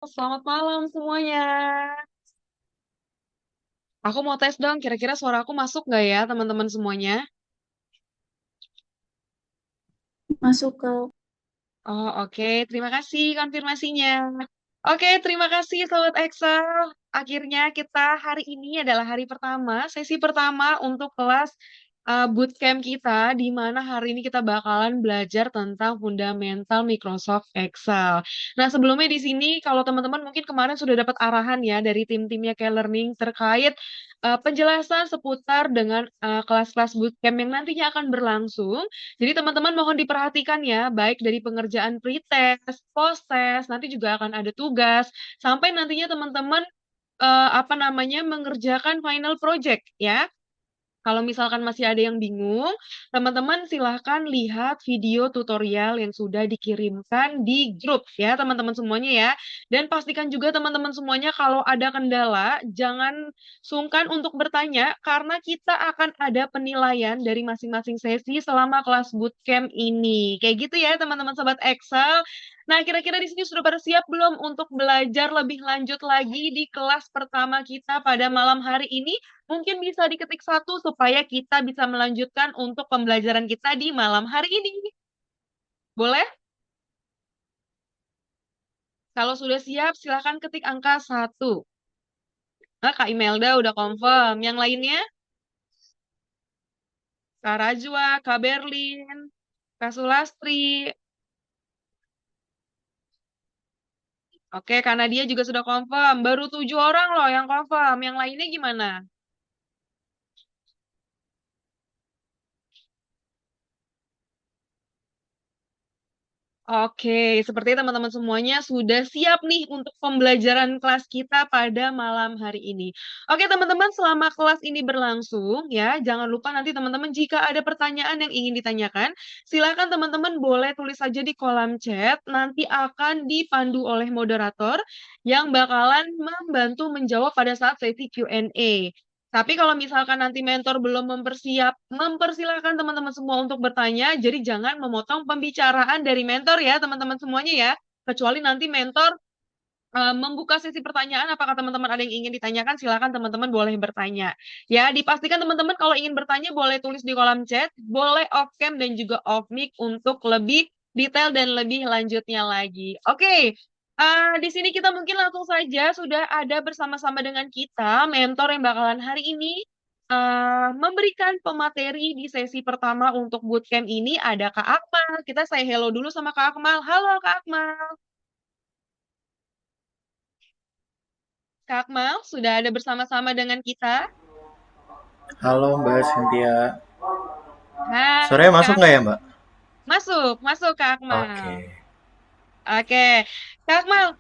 Selamat malam semuanya. Aku mau tes dong, kira-kira suara aku masuk nggak ya teman-teman semuanya? Masuk ke Oh, oke. Terima kasih konfirmasinya. Oke, terima kasih Sobat Excel. Akhirnya kita hari ini adalah hari pertama, sesi pertama untuk kelas bootcamp kita, di mana hari ini kita bakalan belajar tentang fundamental Microsoft Excel. Nah, sebelumnya di sini, kalau teman-teman mungkin kemarin sudah dapat arahan ya dari tim-timnya K-Learning terkait penjelasan seputar dengan kelas-kelas bootcamp yang nantinya akan berlangsung. Jadi teman-teman mohon diperhatikan ya, baik dari pengerjaan pretest, post-test, nanti juga akan ada tugas, sampai nantinya teman-teman mengerjakan final project ya. Kalau misalkan masih ada yang bingung, teman-teman silahkan lihat video tutorial yang sudah dikirimkan di grup ya, teman-teman semuanya ya. Dan pastikan juga teman-teman semuanya kalau ada kendala, jangan sungkan untuk bertanya karena kita akan ada penilaian dari masing-masing sesi selama kelas bootcamp ini. Kayak gitu ya, teman-teman sobat Excel. Nah, kira-kira di sini sudah pada siap belum untuk belajar lebih lanjut lagi di kelas pertama kita pada malam hari ini? Mungkin bisa diketik satu supaya kita bisa melanjutkan untuk pembelajaran kita di malam hari ini. Boleh? Kalau sudah siap, silahkan ketik angka satu. Nah, Kak Imelda udah confirm. Yang lainnya? Kak Rajwa, Kak Berlin, Kak Sulastri. Oke, karena dia juga sudah confirm. Baru 7 orang loh yang confirm. Yang lainnya gimana? Oke, seperti teman-teman semuanya sudah siap nih untuk pembelajaran kelas kita pada malam hari ini. Oke, teman-teman, selama kelas ini berlangsung, ya, jangan lupa nanti teman-teman jika ada pertanyaan yang ingin ditanyakan, silakan teman-teman boleh tulis saja di kolom chat, nanti akan dipandu oleh moderator yang bakalan membantu menjawab pada saat sesi Q&A. Tapi kalau misalkan nanti mentor belum mempersilahkan teman-teman semua untuk bertanya, jadi jangan memotong pembicaraan dari mentor ya, teman-teman semuanya ya. Kecuali nanti mentor membuka sesi pertanyaan, apakah teman-teman ada yang ingin ditanyakan, silakan teman-teman boleh bertanya. Ya, dipastikan teman-teman kalau ingin bertanya boleh tulis di kolom chat, boleh off cam dan juga off mic untuk lebih detail dan lebih lanjutnya lagi. Oke, di sini kita mungkin langsung saja sudah ada bersama-sama dengan kita mentor yang bakalan hari ini memberikan pemateri di sesi pertama untuk bootcamp ini ada Kak Akmal. Kita say hello dulu sama Kak Akmal. Halo Kak Akmal. Kak Akmal sudah ada bersama-sama dengan kita. Halo Mbak Cynthia. Hai Suaranya masuk Kak, nggak ya Mbak? masuk, masuk Kak Akmal. Oke. Oke, Kak Akmal,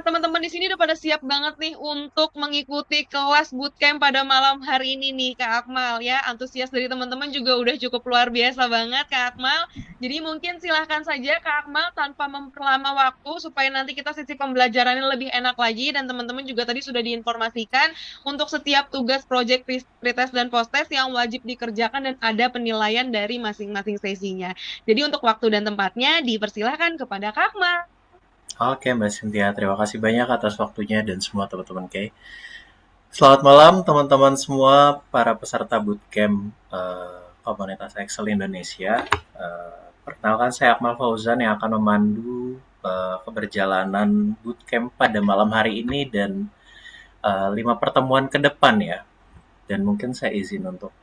teman-teman di sini udah pada siap banget nih untuk mengikuti kelas bootcamp pada malam hari ini nih Kak Akmal ya. Antusias dari teman-teman juga udah cukup luar biasa banget Kak Akmal. Jadi mungkin silahkan saja Kak Akmal tanpa memperlama waktu supaya nanti kita sesi pembelajarannya lebih enak lagi dan teman-teman juga tadi sudah diinformasikan untuk setiap tugas project pretest dan post-test yang wajib dikerjakan dan ada penilaian dari masing-masing sesinya. Jadi untuk waktu dan tempatnya dipersilahkan kepada Kak Akmal. Oke Mbak Cynthia, terima kasih banyak atas waktunya dan semua teman-teman K. Selamat malam teman-teman semua para peserta bootcamp Komunitas Excel Indonesia. Perkenalkan saya Akmal Fauzan yang akan memandu keberjalanan bootcamp pada malam hari ini dan 5 pertemuan ke depan ya. Dan mungkin saya izin untuk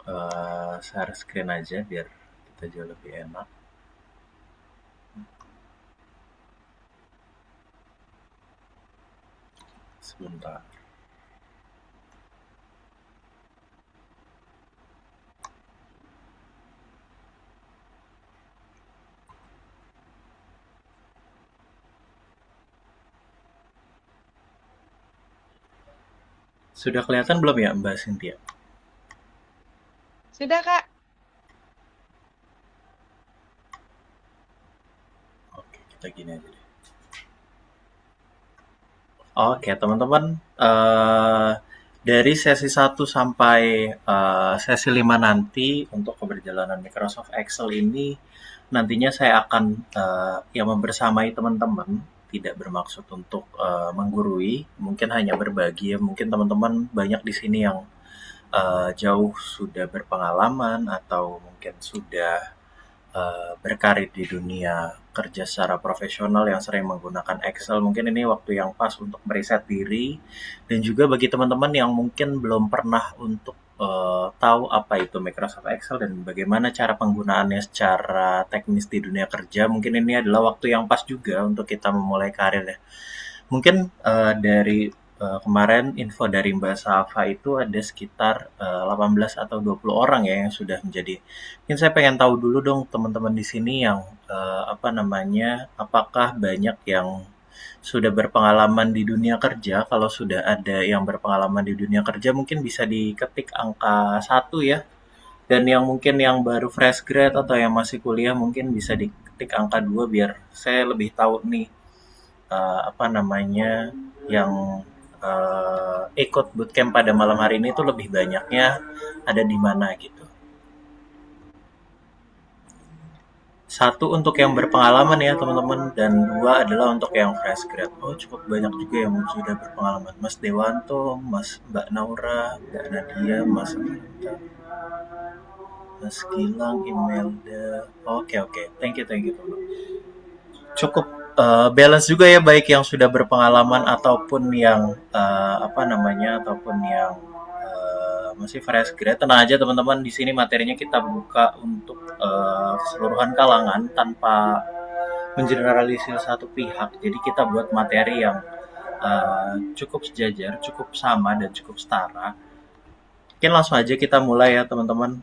share screen aja biar kita jauh lebih enak. Sebentar. Sudah kelihatan belum ya Mbak Cynthia? Sudah Kak? Oke, kita gini aja deh. Oke, teman-teman, dari sesi 1 sampai sesi 5 nanti untuk keberjalanan Microsoft Excel ini nantinya saya akan yang membersamai teman-teman. tidak bermaksud untuk menggurui, mungkin hanya berbagi ya. Mungkin teman-teman banyak di sini yang jauh sudah berpengalaman atau mungkin sudah berkarir di dunia kerja secara profesional yang sering menggunakan Excel. Mungkin ini waktu yang pas untuk meriset diri dan juga bagi teman-teman yang mungkin belum pernah untuk tahu apa itu Microsoft Excel dan bagaimana cara penggunaannya secara teknis di dunia kerja, mungkin ini adalah waktu yang pas juga untuk kita memulai karir ya. Mungkin dari kemarin info dari Mbak Safa itu ada sekitar 18 atau 20 orang ya yang sudah menjadi. Mungkin saya pengen tahu dulu dong teman-teman di sini yang apa namanya, apakah banyak yang sudah berpengalaman di dunia kerja? Kalau sudah ada yang berpengalaman di dunia kerja mungkin bisa diketik angka 1 ya. Dan yang mungkin yang baru fresh grad atau yang masih kuliah mungkin bisa diketik angka 2 biar saya lebih tahu nih apa namanya yang ikut bootcamp pada malam hari ini tuh lebih banyaknya ada di mana gitu. Satu untuk yang berpengalaman ya teman-teman dan dua adalah untuk yang fresh grad. Oh cukup banyak juga yang sudah berpengalaman. Mas Dewanto, Mbak Naura, Mbak Nadia, Mas Rita, Mas Gilang, Imelda. Oke oke, thank you teman. Cukup balance juga ya baik yang sudah berpengalaman ataupun yang apa namanya ataupun yang masih fresh grad. Tenang aja teman-teman, di sini materinya kita buka untuk keseluruhan kalangan tanpa mengeneralisir satu pihak. Jadi kita buat materi yang cukup sejajar, cukup sama dan cukup setara. Mungkin langsung aja kita mulai ya teman-teman.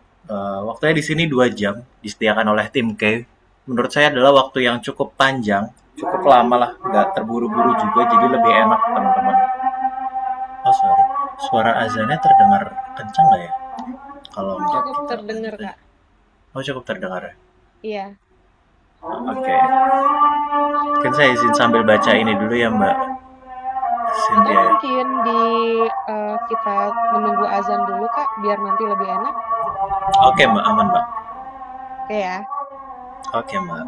Waktunya di sini 2 jam disediakan oleh tim K. Menurut saya adalah waktu yang cukup panjang, cukup lama lah, nggak terburu-buru juga, jadi lebih enak teman-teman. Oh sorry, suara azannya terdengar kencang nggak ya? Kalau enggak Cukup kita terdengar, lanjut aja. Kak. Oh cukup terdengar ya. Iya. Oke, mungkin saya izin sambil baca ini dulu ya Mbak Atau Cynthia ya. mungkin kita menunggu azan dulu, Kak, biar nanti lebih enak. Oke Mbak, aman Mbak. Oke ya. Oke Mbak.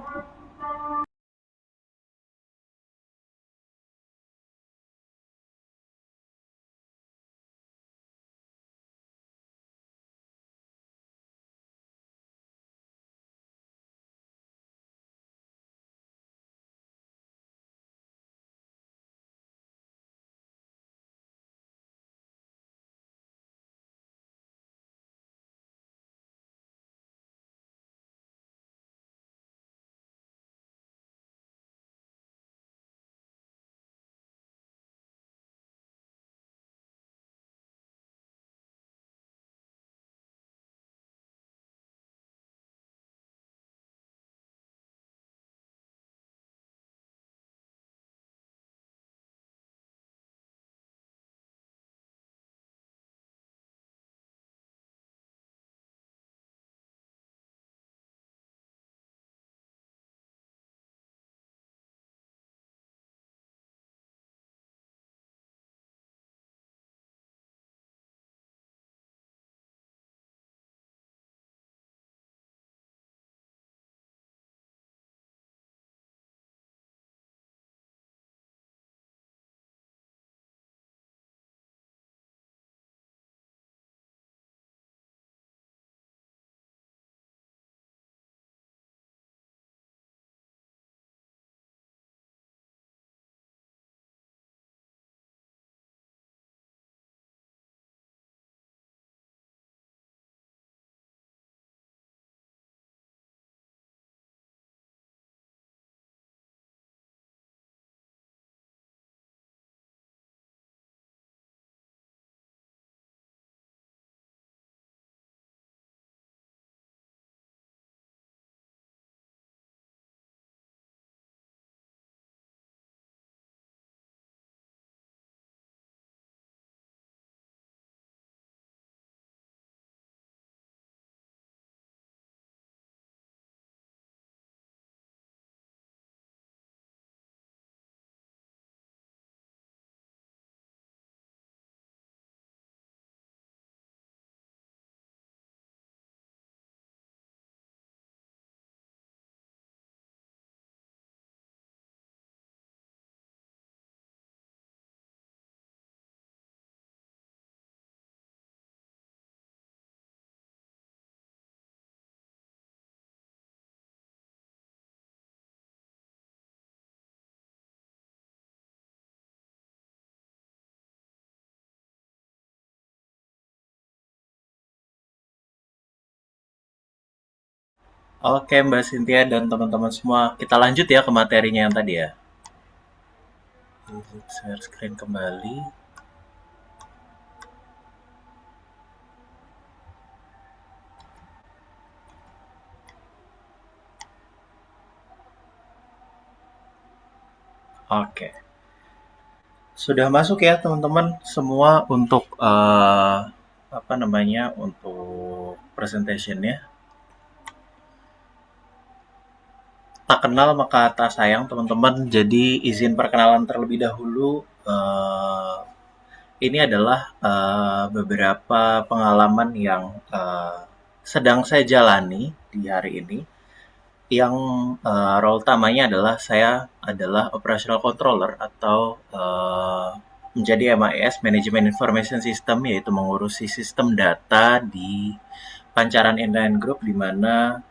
Oke, Mbak Cynthia dan teman-teman semua, kita lanjut ya ke materinya yang tadi ya. Share screen kembali. Oke, sudah masuk ya teman-teman semua untuk apa namanya untuk presentationnya. Tak kenal maka tak sayang teman-teman. Jadi izin perkenalan terlebih dahulu. Ini adalah beberapa pengalaman yang sedang saya jalani di hari ini. Yang role utamanya adalah saya adalah operational controller atau menjadi MIS Management Information System, yaitu mengurusi sistem data di Pancaran Inline Group, di mana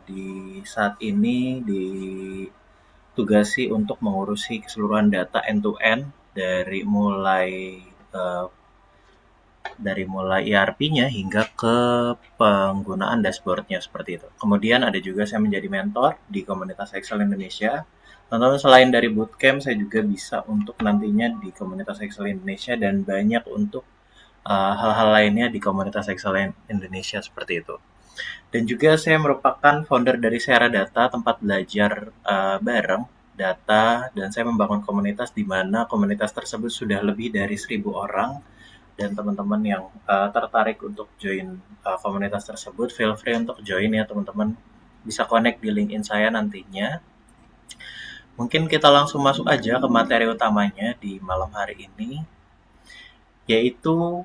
di saat ini ditugasi untuk mengurusi keseluruhan data end to end eh, dari mulai ERP-nya hingga ke penggunaan dashboard-nya seperti itu. Kemudian ada juga saya menjadi mentor di komunitas Excel Indonesia. Teman-teman, selain dari bootcamp, saya juga bisa untuk nantinya di komunitas Excel Indonesia dan banyak untuk hal-hal lainnya di komunitas Excel Indonesia seperti itu. Dan juga saya merupakan founder dari Sera Data, tempat belajar bareng data, dan saya membangun komunitas di mana komunitas tersebut sudah lebih dari 1.000 orang, dan teman-teman yang tertarik untuk join komunitas tersebut, feel free untuk join ya teman-teman. Bisa connect di LinkedIn saya nantinya. Mungkin kita langsung masuk aja ke materi utamanya di malam hari ini, yaitu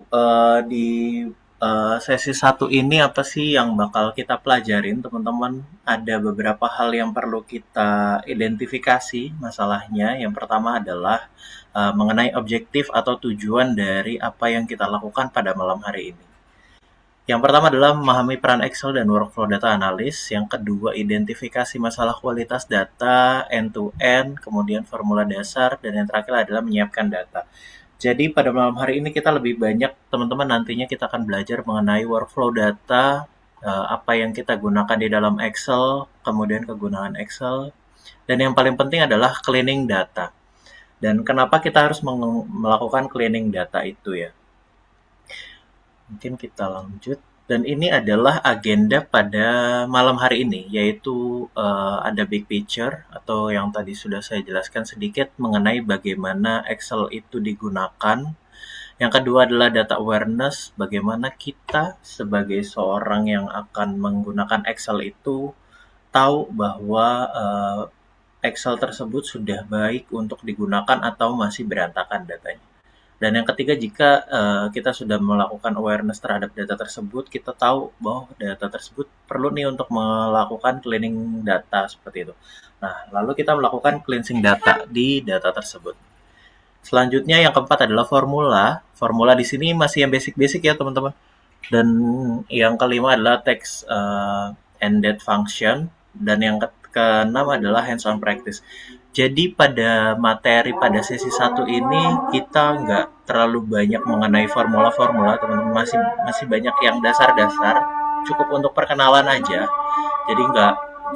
di sesi satu ini apa sih yang bakal kita pelajarin teman-teman. Ada beberapa hal yang perlu kita identifikasi masalahnya. Yang pertama adalah mengenai objektif atau tujuan dari apa yang kita lakukan pada malam hari ini. Yang pertama adalah memahami peran Excel dan workflow data analis. Yang kedua, identifikasi masalah kualitas data end-to-end, kemudian formula dasar, dan yang terakhir adalah menyiapkan data. Jadi pada malam hari ini kita lebih banyak, teman-teman, nantinya kita akan belajar mengenai workflow data, apa yang kita gunakan di dalam Excel, kemudian kegunaan Excel, dan yang paling penting adalah cleaning data. Dan kenapa kita harus melakukan cleaning data itu ya? Mungkin kita lanjut. Dan ini adalah agenda pada malam hari ini, yaitu ada big picture atau yang tadi sudah saya jelaskan sedikit mengenai bagaimana Excel itu digunakan. Yang kedua adalah data awareness, bagaimana kita sebagai seorang yang akan menggunakan Excel itu tahu bahwa Excel tersebut sudah baik untuk digunakan atau masih berantakan datanya. Dan yang ketiga, jika kita sudah melakukan awareness terhadap data tersebut, kita tahu bahwa data tersebut perlu nih untuk melakukan cleaning data seperti itu. Nah, lalu kita melakukan cleansing data di data tersebut. Selanjutnya yang keempat adalah formula. Formula di sini masih yang basic-basic ya teman-teman. Dan yang kelima adalah text and date function. Dan yang keenam adalah hands-on practice. Jadi pada materi pada sesi satu ini kita nggak terlalu banyak mengenai formula-formula, teman-teman, masih banyak yang dasar-dasar, cukup untuk perkenalan aja. Jadi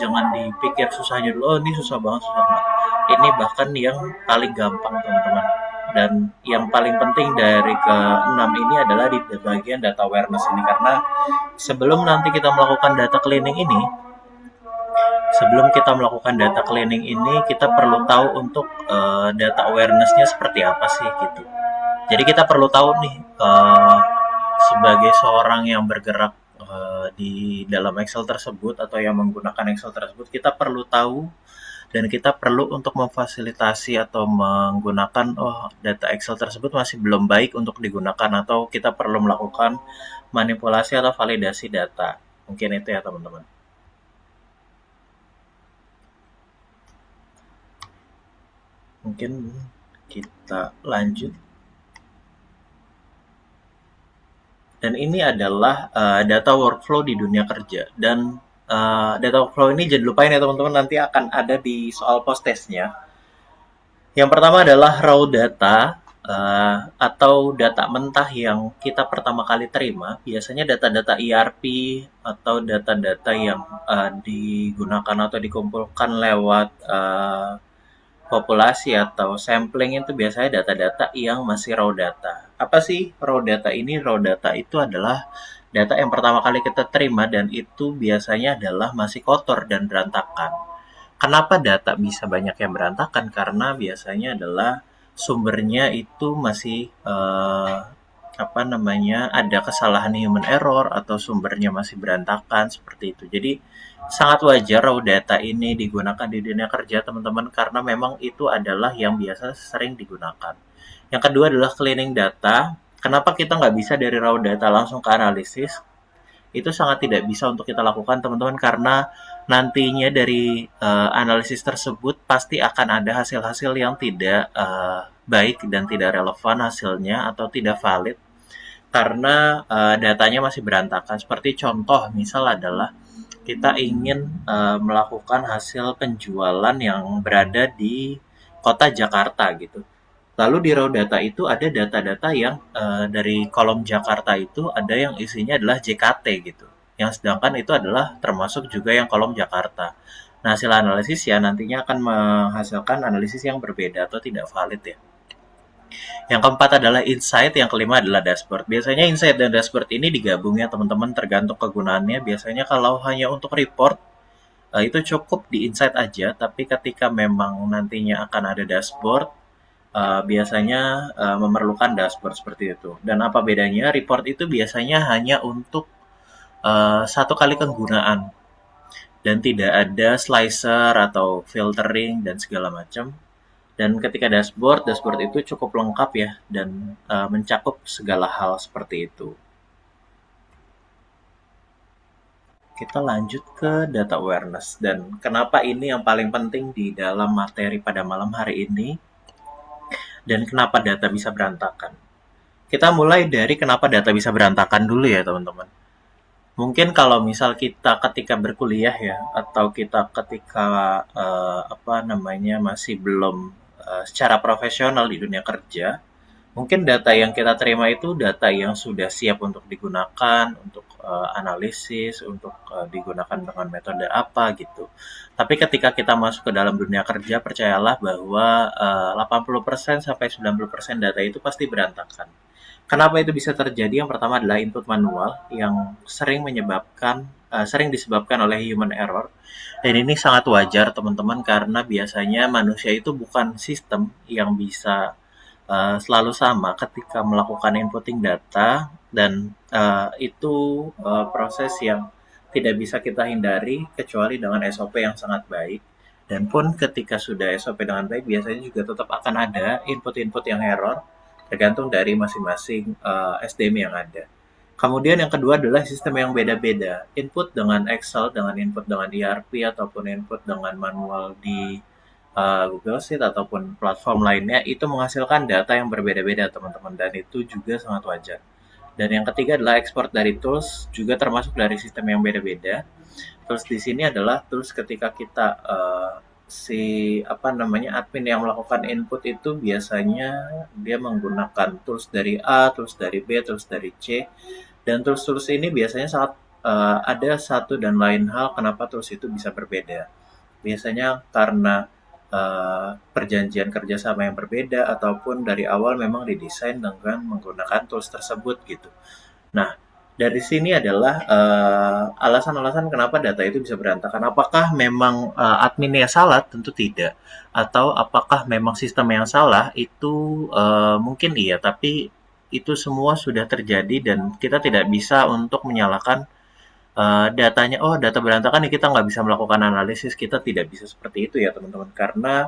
jangan dipikir susahnya dulu, oh ini susah banget, susah banget. Ini bahkan yang paling gampang teman-teman. Dan yang paling penting dari keenam ini adalah di bagian data awareness ini, karena sebelum nanti kita melakukan data cleaning ini, sebelum kita melakukan data cleaning ini, kita perlu tahu untuk data awareness-nya seperti apa sih gitu. Jadi kita perlu tahu nih, sebagai seorang yang bergerak di dalam Excel tersebut atau yang menggunakan Excel tersebut, kita perlu tahu dan kita perlu untuk memfasilitasi atau menggunakan data Excel tersebut masih belum baik untuk digunakan, atau kita perlu melakukan manipulasi atau validasi data. Mungkin itu ya teman-teman. Mungkin kita lanjut. Dan ini adalah data workflow di dunia kerja. Dan data workflow ini jangan lupain ya teman-teman, nanti akan ada di soal post testnya. Yang pertama adalah raw data. atau data mentah yang kita pertama kali terima, biasanya data-data ERP atau data-data yang digunakan atau dikumpulkan lewat populasi atau sampling itu biasanya data-data yang masih raw data. Apa sih raw data ini? Raw data itu adalah data yang pertama kali kita terima dan itu biasanya adalah masih kotor dan berantakan. Kenapa data bisa banyak yang berantakan? Karena biasanya adalah sumbernya itu masih apa namanya, ada kesalahan human error atau sumbernya masih berantakan seperti itu. Jadi sangat wajar raw data ini digunakan di dunia kerja teman-teman karena memang itu adalah yang biasa sering digunakan. Yang kedua adalah cleaning data. Kenapa kita nggak bisa dari raw data langsung ke analisis? Itu sangat tidak bisa untuk kita lakukan teman-teman karena nantinya dari analisis tersebut pasti akan ada hasil-hasil yang tidak baik dan tidak relevan hasilnya atau tidak valid karena datanya masih berantakan. Seperti contoh misal adalah kita ingin melakukan hasil penjualan yang berada di kota Jakarta gitu. Lalu di raw data itu ada data-data yang dari kolom Jakarta itu ada yang isinya adalah JKT gitu. Yang sedangkan itu adalah termasuk juga yang kolom Jakarta. Nah, hasil analisis ya nantinya akan menghasilkan analisis yang berbeda atau tidak valid ya. Yang keempat adalah insight, yang kelima adalah dashboard. Biasanya insight dan dashboard ini digabung ya teman-teman tergantung kegunaannya. Biasanya kalau hanya untuk report itu cukup di insight aja, tapi ketika memang nantinya akan ada dashboard biasanya memerlukan dashboard seperti itu. Dan apa bedanya? Report itu biasanya hanya untuk satu kali penggunaan dan tidak ada slicer atau filtering dan segala macam. Dan ketika dashboard, dashboard itu cukup lengkap ya dan mencakup segala hal seperti itu. Kita lanjut ke data awareness dan kenapa ini yang paling penting di dalam materi pada malam hari ini dan kenapa data bisa berantakan. Kita mulai dari kenapa data bisa berantakan dulu ya teman-teman. Mungkin kalau misal kita ketika berkuliah ya atau kita ketika apa namanya masih belum secara profesional di dunia kerja, mungkin data yang kita terima itu data yang sudah siap untuk digunakan, untuk analisis, untuk digunakan dengan metode apa gitu. Tapi ketika kita masuk ke dalam dunia kerja, percayalah bahwa 80% sampai 90% data itu pasti berantakan. Kenapa itu bisa terjadi? Yang pertama adalah input manual yang sering disebabkan oleh human error. Dan ini sangat wajar teman-teman karena biasanya manusia itu bukan sistem yang bisa selalu sama ketika melakukan inputting data dan itu proses yang tidak bisa kita hindari kecuali dengan SOP yang sangat baik. Dan pun ketika sudah SOP dengan baik, biasanya juga tetap akan ada input-input yang error tergantung dari masing-masing SDM yang ada. Kemudian yang kedua adalah sistem yang beda-beda. Input dengan Excel, dengan input dengan ERP, ataupun input dengan manual di Google Sheet ataupun platform lainnya itu menghasilkan data yang berbeda-beda teman-teman dan itu juga sangat wajar. Dan yang ketiga adalah ekspor dari tools juga termasuk dari sistem yang beda-beda. Terus di sini adalah tools ketika kita si apa namanya admin yang melakukan input itu biasanya dia menggunakan tools dari A, tools dari B, tools dari C dan tools-tools ini biasanya sangat ada satu dan lain hal kenapa tools itu bisa berbeda. Biasanya karena perjanjian kerjasama yang berbeda ataupun dari awal memang didesain dengan menggunakan tools tersebut gitu. Nah, dari sini adalah alasan-alasan kenapa data itu bisa berantakan. Apakah memang adminnya salah? Tentu tidak. Atau apakah memang sistem yang salah? Itu mungkin iya, tapi itu semua sudah terjadi dan kita tidak bisa untuk menyalahkan datanya, oh data berantakan nih kita nggak bisa melakukan analisis, kita tidak bisa seperti itu ya teman-teman. Karena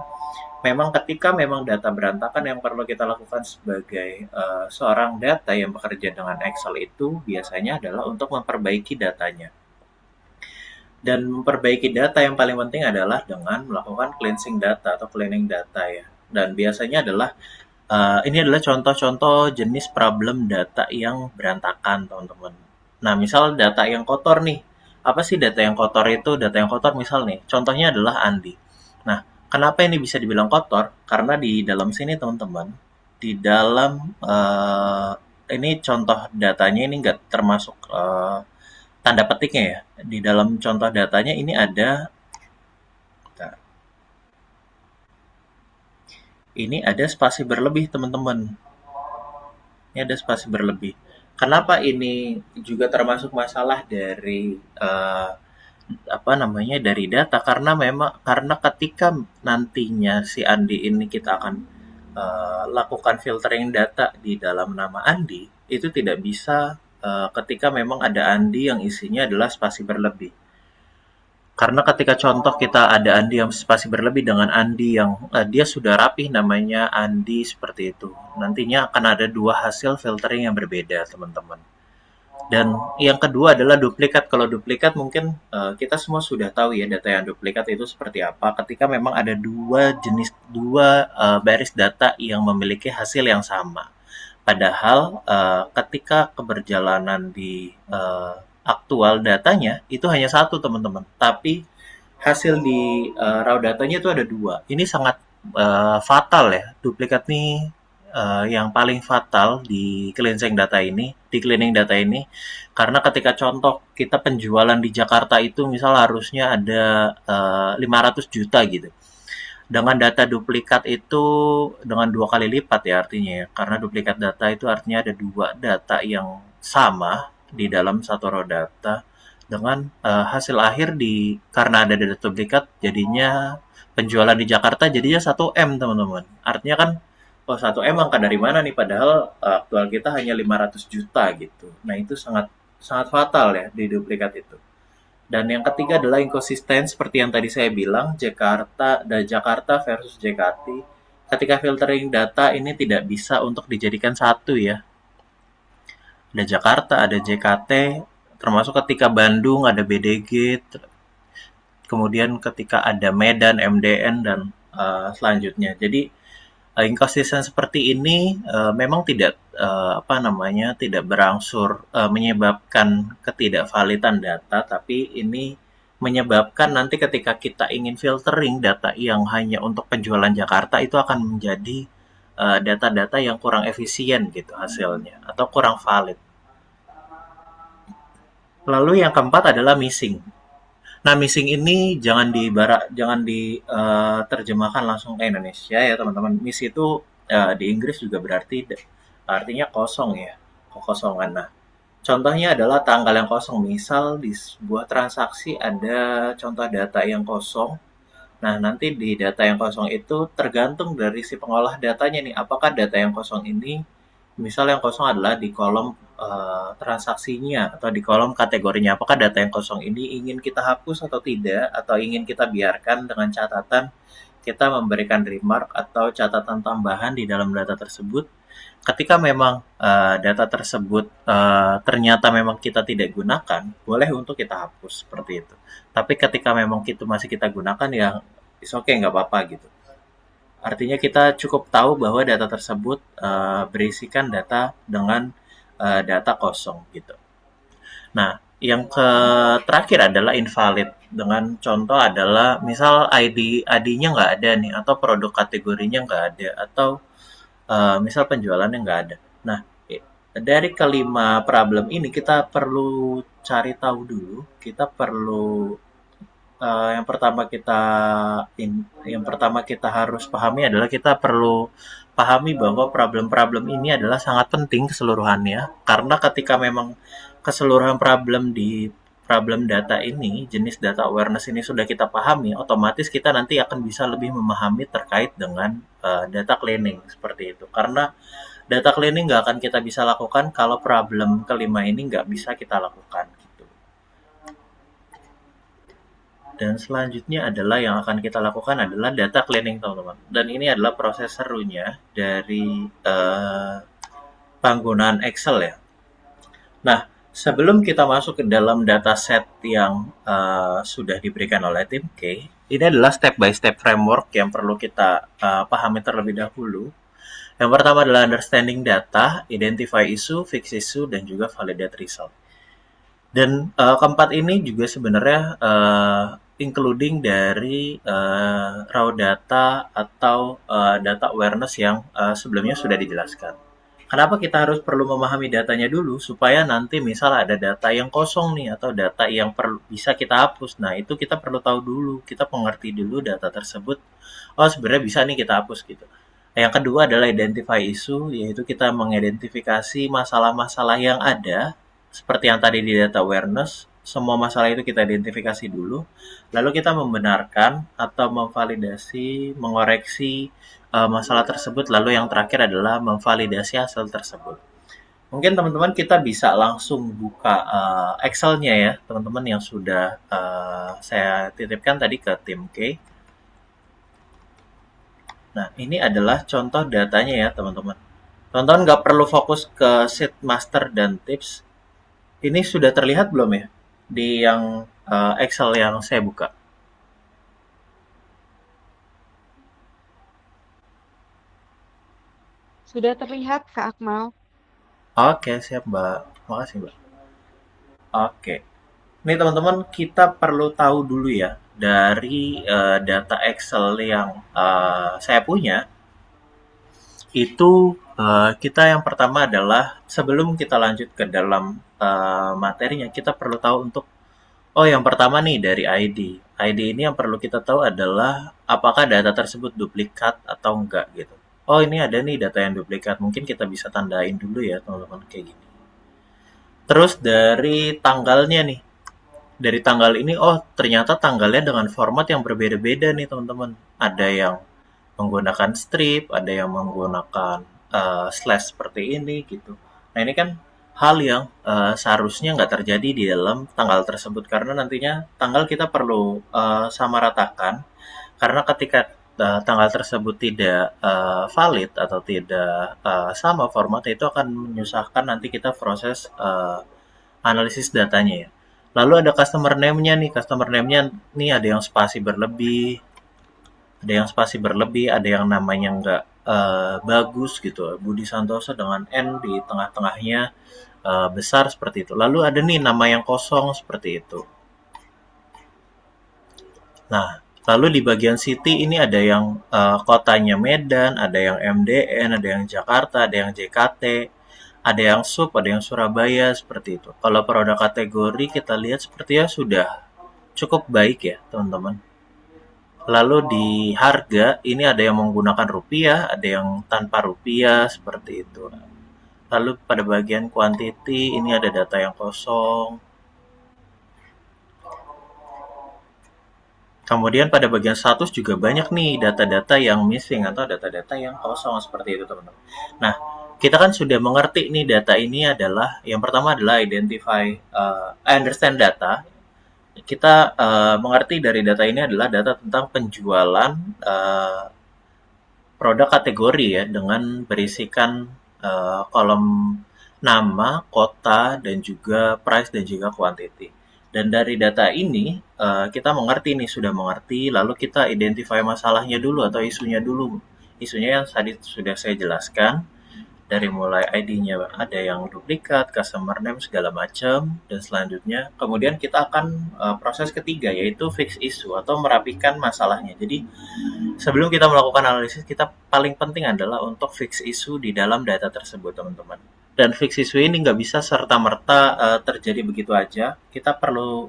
memang ketika memang data berantakan yang perlu kita lakukan sebagai seorang data yang bekerja dengan Excel itu biasanya adalah untuk memperbaiki datanya. Dan memperbaiki data yang paling penting adalah dengan melakukan cleansing data atau cleaning data ya. Dan biasanya adalah ini adalah contoh-contoh jenis problem data yang berantakan teman-teman. Nah, misal data yang kotor nih. Apa sih data yang kotor itu? Data yang kotor misal nih, contohnya adalah Andi. Nah, kenapa ini bisa dibilang kotor? Karena di dalam sini teman-teman, di dalam ini contoh datanya ini nggak termasuk tanda petiknya ya. Di dalam contoh datanya ini ada, bentar, ini ada spasi berlebih teman-teman. Ini ada spasi berlebih. Kenapa ini juga termasuk masalah dari apa namanya dari data? Karena ketika nantinya si Andi ini kita akan lakukan filtering data di dalam nama Andi, itu tidak bisa ketika memang ada Andi yang isinya adalah spasi berlebih. Karena ketika contoh kita ada Andi yang spasi berlebih dengan Andi yang dia sudah rapih namanya Andi seperti itu. Nantinya akan ada dua hasil filtering yang berbeda, teman-teman. Dan yang kedua adalah duplikat. Kalau duplikat mungkin kita semua sudah tahu ya data yang duplikat itu seperti apa. Ketika memang ada dua baris data yang memiliki hasil yang sama. Padahal ketika keberjalanan di aktual datanya itu hanya satu teman-teman. Tapi hasil di raw datanya itu ada dua. Ini sangat fatal ya. Duplikat nih yang paling fatal di cleaning data ini, karena ketika contoh kita penjualan di Jakarta itu misal harusnya ada 500 juta gitu. Dengan data duplikat itu dengan dua kali lipat ya artinya ya, karena duplikat data itu artinya ada dua data yang sama di dalam satu raw data dengan hasil akhir karena ada data duplikat jadinya penjualan di Jakarta jadinya 1 M teman-teman. Artinya kan, oh 1 M angka dari mana nih? Padahal aktual kita hanya 500 juta gitu. Nah itu sangat sangat fatal ya di duplikat itu. Dan yang ketiga adalah inkonsisten seperti yang tadi saya bilang, Jakarta versus JKT. Ketika filtering data ini tidak bisa untuk dijadikan satu ya. Ada Jakarta, ada JKT, termasuk ketika Bandung ada BDG, kemudian ketika ada Medan, MDN, dan selanjutnya. Jadi inkonsisten seperti ini memang tidak apa namanya tidak berangsur menyebabkan ketidakvalidan data, tapi ini menyebabkan nanti ketika kita ingin filtering data yang hanya untuk penjualan Jakarta itu akan menjadi data-data yang kurang efisien gitu hasilnya atau kurang valid. Lalu yang keempat adalah missing. Nah, missing ini jangan diterjemahkan langsung ke Indonesia ya, teman-teman. Miss itu di Inggris juga berarti artinya kosong ya, kekosongan. Nah, contohnya adalah tanggal yang kosong. Misal di sebuah transaksi ada contoh data yang kosong. Nah, nanti di data yang kosong itu tergantung dari si pengolah datanya nih, apakah data yang kosong ini misal yang kosong adalah di kolom transaksinya atau di kolom kategorinya. Apakah data yang kosong ini ingin kita hapus atau tidak, atau ingin kita biarkan dengan catatan kita memberikan remark atau catatan tambahan di dalam data tersebut. Ketika memang data tersebut ternyata memang kita tidak gunakan, boleh untuk kita hapus seperti itu. Tapi ketika memang itu masih kita gunakan ya, is okay, nggak apa-apa gitu. Artinya kita cukup tahu bahwa data tersebut berisikan data dengan data kosong gitu. Nah, yang terakhir adalah invalid. Dengan contoh adalah misal ID-nya nggak ada nih, atau produk kategorinya nggak ada, atau misal penjualannya nggak ada. Nah, dari kelima problem ini kita perlu cari tahu dulu. Kita perlu yang pertama kita harus pahami adalah kita perlu pahami bahwa problem-problem ini adalah sangat penting keseluruhannya, karena ketika memang keseluruhan problem data ini, jenis data awareness ini sudah kita pahami, otomatis kita nanti akan bisa lebih memahami terkait dengan data cleaning seperti itu. Karena data cleaning nggak akan kita bisa lakukan kalau problem kelima ini nggak bisa kita lakukan. Dan selanjutnya adalah yang akan kita lakukan adalah data cleaning, teman-teman. Dan ini adalah proses serunya dari penggunaan Excel ya. Nah, sebelum kita masuk ke dalam dataset yang sudah diberikan oleh tim K, ini adalah step by step framework yang perlu kita pahami terlebih dahulu. Yang pertama adalah understanding data, identify issue, fix issue, dan juga validate result. Dan keempat ini juga sebenarnya including dari raw data atau data awareness yang sebelumnya sudah dijelaskan. Kenapa kita harus perlu memahami datanya dulu supaya nanti misal ada data yang kosong nih atau data yang perlu bisa kita hapus. Nah, itu kita perlu tahu dulu, kita mengerti dulu data tersebut. Oh, sebenarnya bisa nih kita hapus gitu. Yang kedua adalah identify issue, yaitu kita mengidentifikasi masalah-masalah yang ada, seperti yang tadi di data awareness, semua masalah itu kita identifikasi dulu, lalu kita membenarkan atau memvalidasi, mengoreksi masalah tersebut, lalu yang terakhir adalah memvalidasi hasil tersebut. Mungkin teman-teman kita bisa langsung buka Excel-nya ya, teman-teman yang sudah saya titipkan tadi ke tim K. Nah, ini adalah contoh datanya ya, teman-teman. Teman-teman nggak perlu fokus ke sheet master dan tips. Ini sudah terlihat belum ya di yang Excel yang saya buka? Sudah terlihat, Kak Akmal. Oke, siap, Mbak. Makasih, Mbak. Oke. Ini teman-teman kita perlu tahu dulu ya dari data Excel yang saya punya itu kita yang pertama adalah sebelum kita lanjut ke dalam materinya kita perlu tahu untuk oh yang pertama nih dari ID. ID ini yang perlu kita tahu adalah apakah data tersebut duplikat atau enggak gitu. Oh ini ada nih data yang duplikat, mungkin kita bisa tandain dulu ya teman-teman kayak gini. Terus dari tanggalnya nih, dari tanggal ini oh ternyata tanggalnya dengan format yang berbeda-beda nih teman-teman. Ada yang menggunakan strip, ada yang menggunakan slash seperti ini gitu. Nah ini kan hal yang seharusnya nggak terjadi di dalam tanggal tersebut karena nantinya tanggal kita perlu samaratakan karena ketika tanggal tersebut tidak valid atau tidak sama formatnya itu akan menyusahkan nanti kita proses analisis datanya ya. Lalu ada customer name-nya nih, customer name-nya nih ada yang spasi berlebih, ada yang namanya nggak bagus gitu. Budi Santoso dengan N di tengah-tengahnya besar seperti itu. Lalu ada nih nama yang kosong seperti itu. Nah, lalu di bagian city ini ada yang kotanya Medan, ada yang MDN, ada yang Jakarta, ada yang JKT, ada yang sub, ada yang Surabaya seperti itu. Kalau produk kategori kita lihat sepertinya sudah cukup baik ya, teman-teman. Lalu di harga ini ada yang menggunakan rupiah, ada yang tanpa rupiah seperti itu. Lalu pada bagian quantity ini ada data yang kosong. Kemudian pada bagian status juga banyak nih data-data yang missing atau data-data yang kosong seperti itu teman-teman. Nah, kita kan sudah mengerti nih data ini adalah yang pertama adalah identify, understand data. Kita mengerti dari data ini adalah data tentang penjualan produk kategori ya dengan berisikan kolom nama, kota, dan juga price dan juga quantity. Dan dari data ini kita mengerti nih sudah mengerti, lalu kita identify masalahnya dulu atau isunya dulu. Isunya yang tadi sudah saya jelaskan dari mulai ID-nya ada yang duplikat, customer name segala macam dan selanjutnya kemudian kita akan proses ketiga yaitu fix issue atau merapikan masalahnya. Jadi sebelum kita melakukan analisis kita paling penting adalah untuk fix issue di dalam data tersebut teman-teman. Dan fix issue ini nggak bisa serta-merta terjadi begitu aja. Kita perlu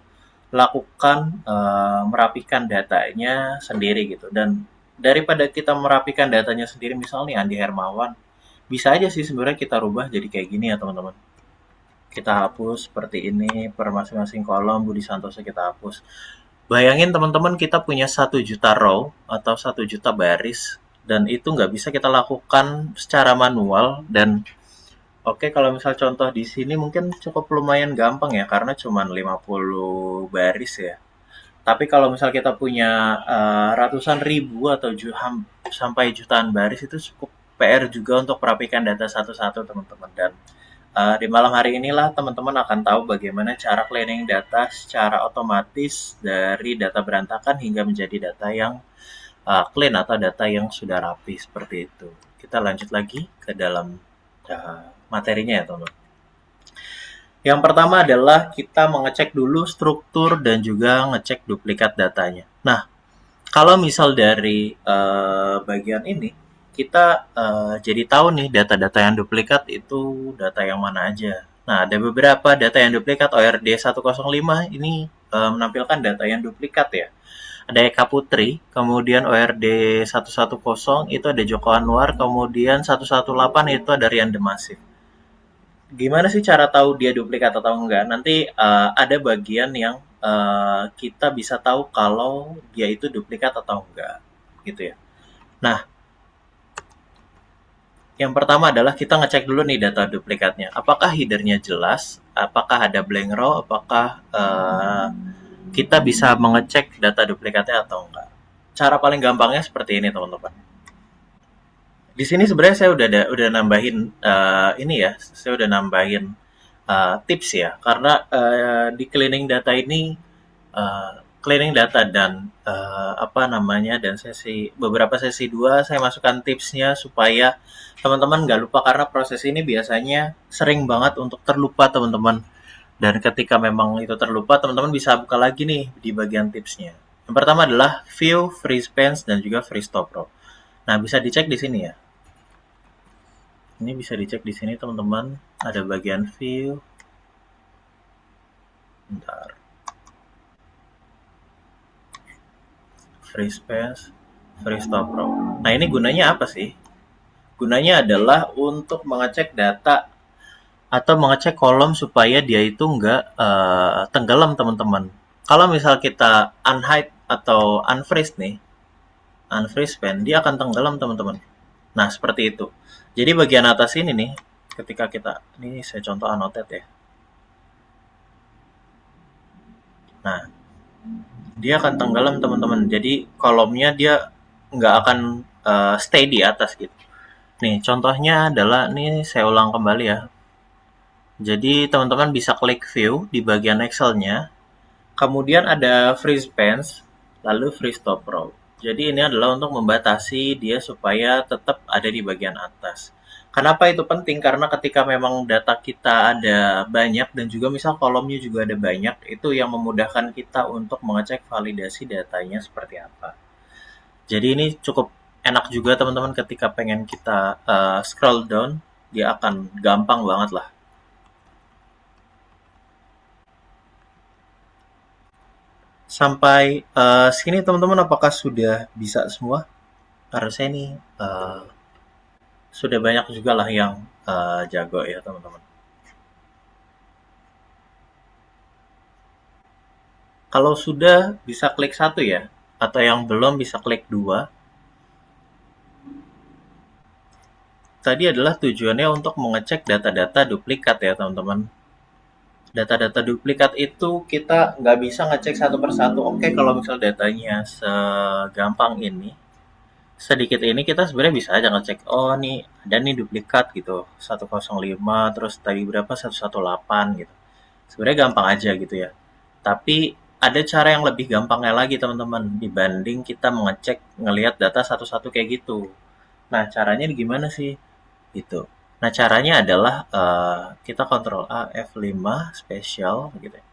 lakukan merapikan datanya sendiri gitu. Dan daripada kita merapikan datanya sendiri, misalnya Andi Hermawan, bisa aja sih sebenarnya kita rubah jadi kayak gini ya teman-teman. Kita hapus seperti ini per masing-masing kolom Budi Santoso kita hapus. Bayangin teman-teman kita punya 1 juta row atau 1 juta baris dan itu nggak bisa kita lakukan secara manual dan oke, kalau misal contoh di sini mungkin cukup lumayan gampang ya karena cuma 50 baris ya. Tapi kalau misal kita punya ratusan ribu atau sampai jutaan baris itu cukup PR juga untuk merapikan data satu-satu teman-teman. Dan di malam hari inilah teman-teman akan tahu bagaimana cara cleaning data secara otomatis dari data berantakan hingga menjadi data yang clean atau data yang sudah rapi seperti itu. Kita lanjut lagi ke dalam materinya ya teman-teman. Yang pertama adalah kita mengecek dulu struktur dan juga ngecek duplikat datanya. Nah, kalau misal dari bagian ini, kita jadi tahu nih data-data yang duplikat itu data yang mana aja. Nah, ada beberapa data yang duplikat. ORD 105 ini menampilkan data yang duplikat ya. Ada Eka Putri, kemudian ORD 110 itu ada Joko Anwar, kemudian 118 itu ada Rian Demasif. Gimana sih cara tahu dia duplikat atau enggak? Nanti ada bagian yang kita bisa tahu kalau dia itu duplikat atau enggak, gitu ya. Nah, yang pertama adalah kita ngecek dulu nih data duplikatnya. Apakah headernya jelas? Apakah ada blank row? Apakah kita bisa mengecek data duplikatnya atau enggak? Cara paling gampangnya seperti ini, teman-teman. Di sini sebenarnya saya udah nambahin ini ya, saya udah nambahin tips ya, karena di cleaning data ini cleaning data dan apa namanya dan beberapa sesi 2 saya masukkan tipsnya supaya teman-teman nggak lupa, karena proses ini biasanya sering banget untuk terlupa teman-teman, dan ketika memang itu terlupa teman-teman bisa buka lagi nih di bagian tipsnya. Yang pertama adalah view, free spans, dan juga free stop row. Nah, bisa dicek di sini ya. Ini bisa dicek di sini teman-teman, ada bagian view. Bentar. Free space, free stop row. Nah, ini gunanya apa sih? Gunanya adalah untuk mengecek data atau mengecek kolom supaya dia itu nggak tenggelam teman-teman. Kalau misal kita unhide atau unfreeze nih, unfreeze span, dia akan tenggelam teman-teman. Nah, seperti itu. Jadi bagian atas ini nih, ketika kita, ini saya contoh annotate ya. Nah, dia akan tenggelam teman-teman. Jadi kolomnya dia nggak akan stay di atas gitu. Nih, contohnya adalah, nih saya ulang kembali ya. Jadi teman-teman bisa klik view di bagian Excel-nya, kemudian ada free spans, lalu free stop row. Jadi ini adalah untuk membatasi dia supaya tetap ada di bagian atas. Kenapa itu penting? Karena ketika memang data kita ada banyak dan juga misal kolomnya juga ada banyak, itu yang memudahkan kita untuk mengecek validasi datanya seperti apa. Jadi ini cukup enak juga teman-teman, ketika pengen kita scroll down, dia akan gampang banget lah. Sampai sini teman-teman, apakah sudah bisa semua? Harusnya ini sudah banyak juga lah yang jago ya teman-teman. Kalau sudah bisa klik 1 ya, atau yang belum bisa klik 2. Tadi adalah tujuannya untuk mengecek data-data duplikat ya teman-teman. Data-data duplikat itu kita nggak bisa ngecek satu persatu. Oke, kalau misal datanya segampang ini, sedikit ini, kita sebenarnya bisa aja ngecek, oh nih ada nih duplikat gitu, 105, terus tadi berapa, 118 gitu. Sebenarnya gampang aja gitu ya. Tapi ada cara yang lebih gampangnya lagi teman-teman, dibanding kita mengecek ngelihat data satu-satu kayak gitu. Nah, caranya gimana sih? Gitu. Nah, caranya adalah kita Ctrl A F5 spesial gitu ya.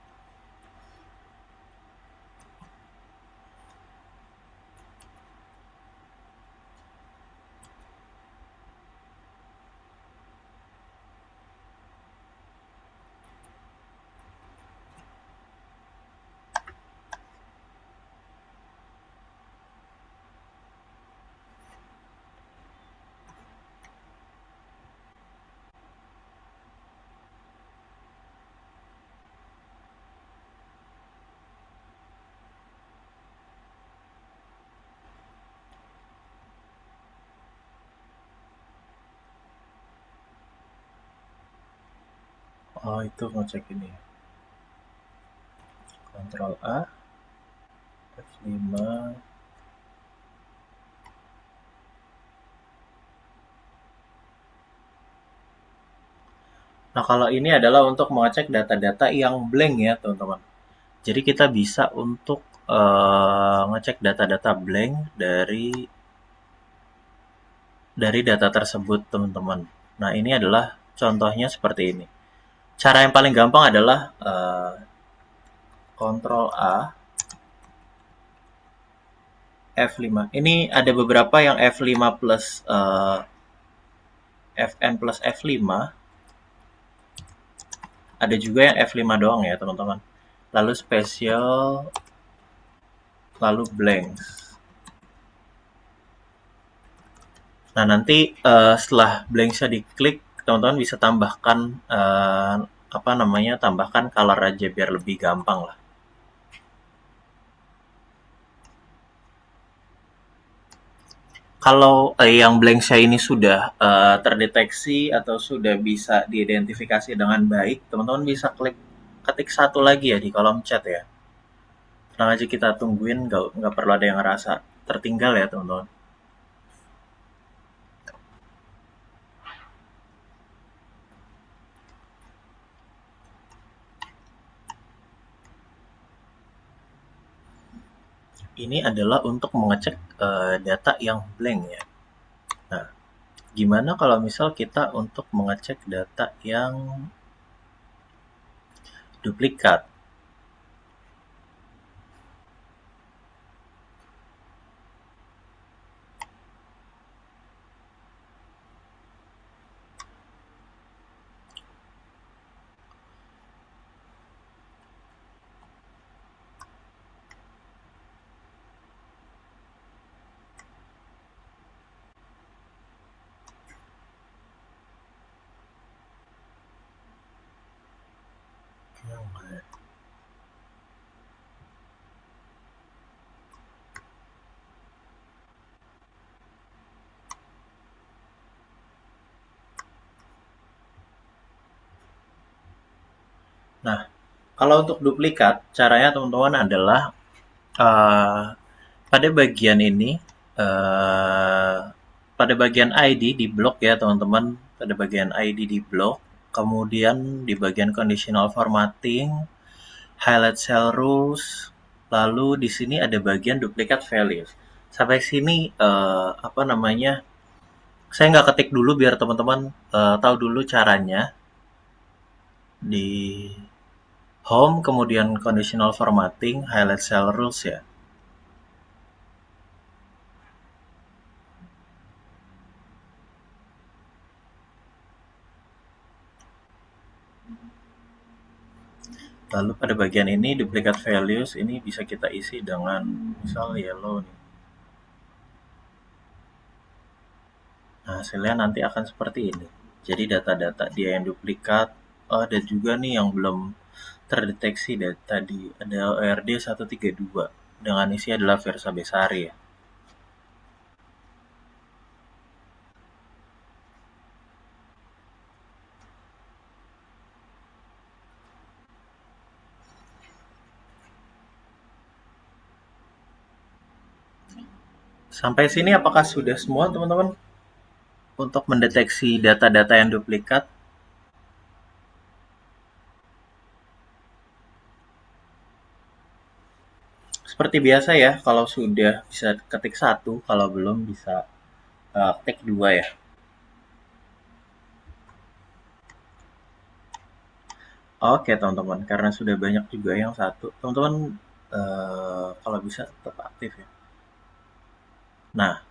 Oh, itu ngecek ini. Ctrl A F5. Nah, kalau ini adalah untuk mengecek data-data yang blank ya, teman-teman. Jadi kita bisa untuk ngecek data-data blank dari data tersebut, teman-teman. Nah, ini adalah contohnya seperti ini. Cara yang paling gampang adalah Ctrl A, F5. Ini ada beberapa yang F5 plus Fn plus F5. Ada juga yang F5 doang ya teman-teman. Lalu special, lalu blanks. Nah nanti setelah blanksnya diklik, teman-teman bisa tambahkan tambahkan color aja biar lebih gampang lah. Kalau yang blanksnya ini sudah terdeteksi atau sudah bisa diidentifikasi dengan baik, teman-teman bisa ketik satu lagi ya di kolom chat ya. Tenang aja, kita tungguin, nggak perlu ada yang ngerasa tertinggal ya teman-teman. Ini adalah untuk mengecek data yang blank ya. Nah, gimana kalau misal kita untuk mengecek data yang duplikat? Nah, kalau untuk duplikat, caranya teman-teman adalah eh, pada bagian ini, eh, pada bagian ID di blok ya teman-teman, pada bagian ID di blok, kemudian di bagian conditional formatting, highlight cell rules, lalu di sini ada bagian duplicate values. Sampai sini saya nggak ketik dulu biar teman-teman tahu dulu caranya. Di home, kemudian conditional formatting, highlight cell rules ya. Lalu pada bagian ini duplicate values ini bisa kita isi dengan misal yellow nih. Nah, hasilnya nanti akan seperti ini. Jadi data-data dia yang duplikat, ada juga nih yang belum terdeteksi tadi, ada ORD 132 dengan isi adalah Versa Besari ya. Sampai sini apakah sudah semua teman-teman untuk mendeteksi data-data yang duplikat? Seperti biasa ya, kalau sudah bisa ketik satu, kalau belum bisa ketik dua ya. Oke teman-teman, karena sudah banyak juga yang satu, teman-teman kalau bisa tetap aktif ya. Nah,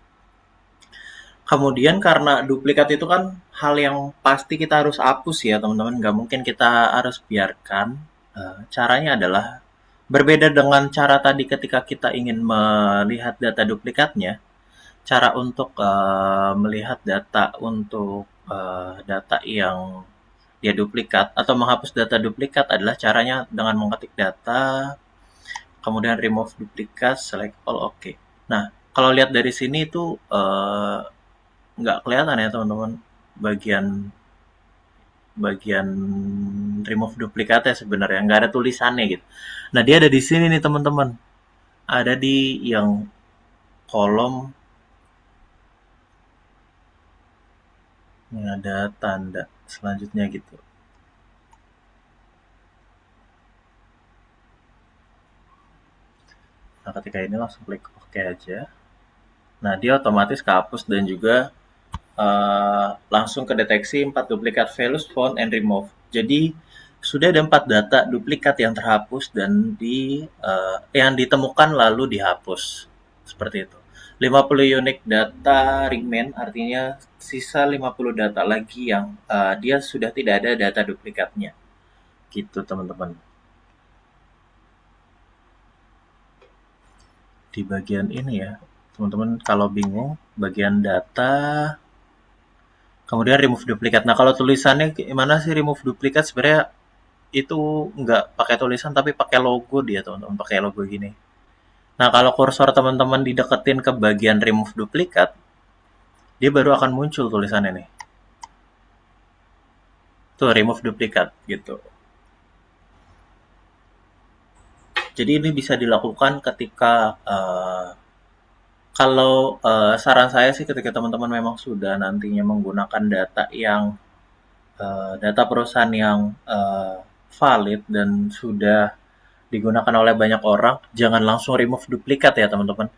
kemudian karena duplikat itu kan hal yang pasti kita harus hapus ya teman-teman, nggak mungkin kita harus biarkan. Caranya adalah berbeda dengan cara tadi ketika kita ingin melihat data duplikatnya. Cara untuk melihat data untuk data yang dia duplikat atau menghapus data duplikat adalah caranya dengan mengetik data, kemudian remove duplicate, select all, oke. Nah, kalau lihat dari sini itu nggak kelihatan ya teman-teman bagian bagian remove duplikatnya sebenarnya nggak ada tulisannya gitu. Nah dia ada di sini nih teman-teman, ada di yang kolom yang ada tanda selanjutnya gitu. Nah ketika ini langsung klik OK aja. Nah dia otomatis kehapus dan juga langsung kedeteksi 4 duplikat values found and remove. Jadi sudah ada 4 data duplikat yang terhapus dan yang ditemukan lalu dihapus. Seperti itu. 50 unique data remain artinya sisa 50 data lagi yang dia sudah tidak ada data duplikatnya. Gitu teman-teman. Di bagian ini ya, teman-teman kalau bingung, bagian data, kemudian remove duplikat. Nah kalau tulisannya gimana sih remove duplikat? Sebenarnya itu nggak pakai tulisan tapi pakai logo dia teman-teman, pakai logo gini. Nah kalau kursor teman-teman dideketin ke bagian remove duplikat, dia baru akan muncul tulisannya nih. Tuh remove duplikat gitu. Jadi ini bisa dilakukan ketika kalau saran saya sih ketika teman-teman memang sudah nantinya menggunakan data yang data perusahaan yang valid dan sudah digunakan oleh banyak orang, jangan langsung remove duplikat ya teman-teman.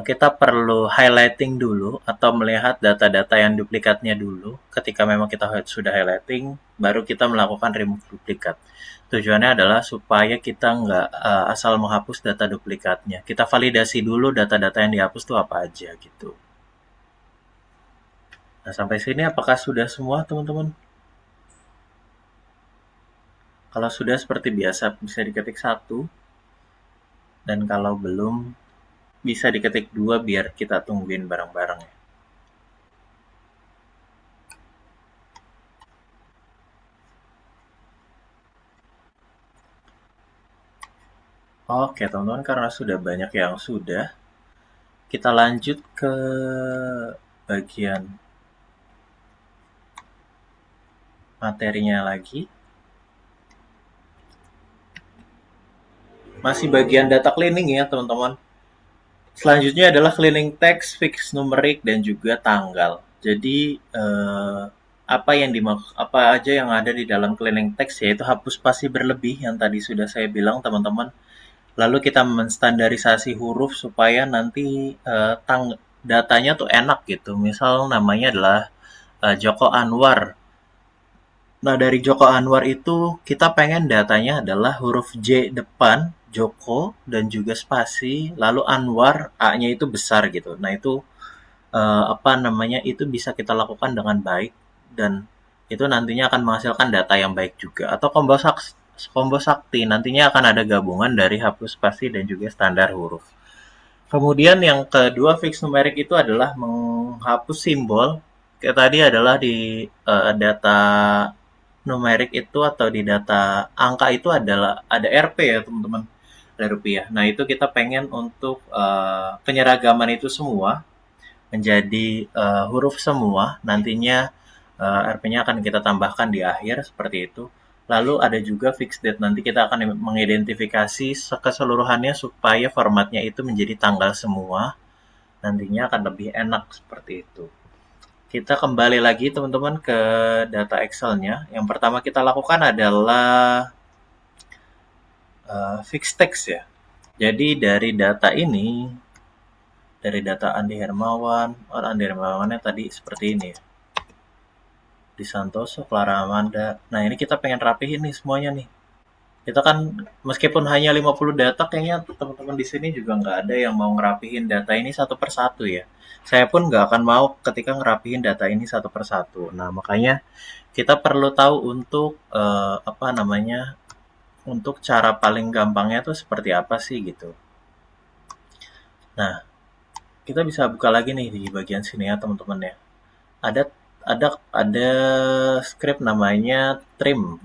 Kita perlu highlighting dulu atau melihat data-data yang duplikatnya dulu. Ketika memang kita sudah highlighting, baru kita melakukan remove duplikat. Tujuannya adalah supaya kita nggak asal menghapus data duplikatnya. Kita validasi dulu data-data yang dihapus itu apa aja gitu. Nah, sampai sini apakah sudah semua teman-teman? Kalau sudah seperti biasa bisa diketik satu, dan kalau belum bisa diketik dua biar kita tungguin bareng-bareng ya. Oke teman-teman, karena sudah banyak yang sudah, kita lanjut ke bagian materinya lagi. Masih bagian data cleaning ya teman-teman. Selanjutnya adalah cleaning text, fix numerik, dan juga tanggal. Jadi apa aja yang ada di dalam cleaning text yaitu hapus spasi berlebih yang tadi sudah saya bilang teman-teman. Lalu kita menstandarisasi huruf supaya nanti datanya tuh enak gitu. Misal namanya adalah Joko Anwar. Nah, dari Joko Anwar itu kita pengen datanya adalah huruf J depan, Joko, dan juga spasi, lalu Anwar, A-nya itu besar gitu. Nah, itu apa namanya, itu bisa kita lakukan dengan baik, dan itu nantinya akan menghasilkan data yang baik juga. Atau combo sakti, nantinya akan ada gabungan dari hapus spasi dan juga standar huruf. Kemudian yang kedua fix numerik itu adalah menghapus simbol. Kayak tadi adalah di data numerik itu atau di data angka itu adalah ada RP ya teman-teman, ada rupiah. Nah itu kita pengen untuk penyeragaman itu semua menjadi huruf semua. Nantinya RP-nya akan kita tambahkan di akhir seperti itu. Lalu ada juga fixed date. Nanti kita akan mengidentifikasi keseluruhannya supaya formatnya itu menjadi tanggal semua. Nantinya akan lebih enak seperti itu. Kita kembali lagi teman-teman ke data Excel-nya. Yang pertama kita lakukan adalah fix text ya. Jadi dari data ini, dari data Andi Hermawan, Andi Hermawannya tadi seperti ini ya. Di Santoso, Clara Amanda. Nah ini kita pengen rapihin nih semuanya nih. Kita kan meskipun hanya 50 data, kayaknya teman-teman di sini juga nggak ada yang mau ngerapihin data ini satu persatu ya. Saya pun nggak akan mau ketika ngerapihin data ini satu persatu. Nah makanya kita perlu tahu untuk apa namanya, untuk cara paling gampangnya tuh seperti apa sih gitu. Nah kita bisa buka lagi nih di bagian sini ya teman-teman ya. Ada ada script namanya trim.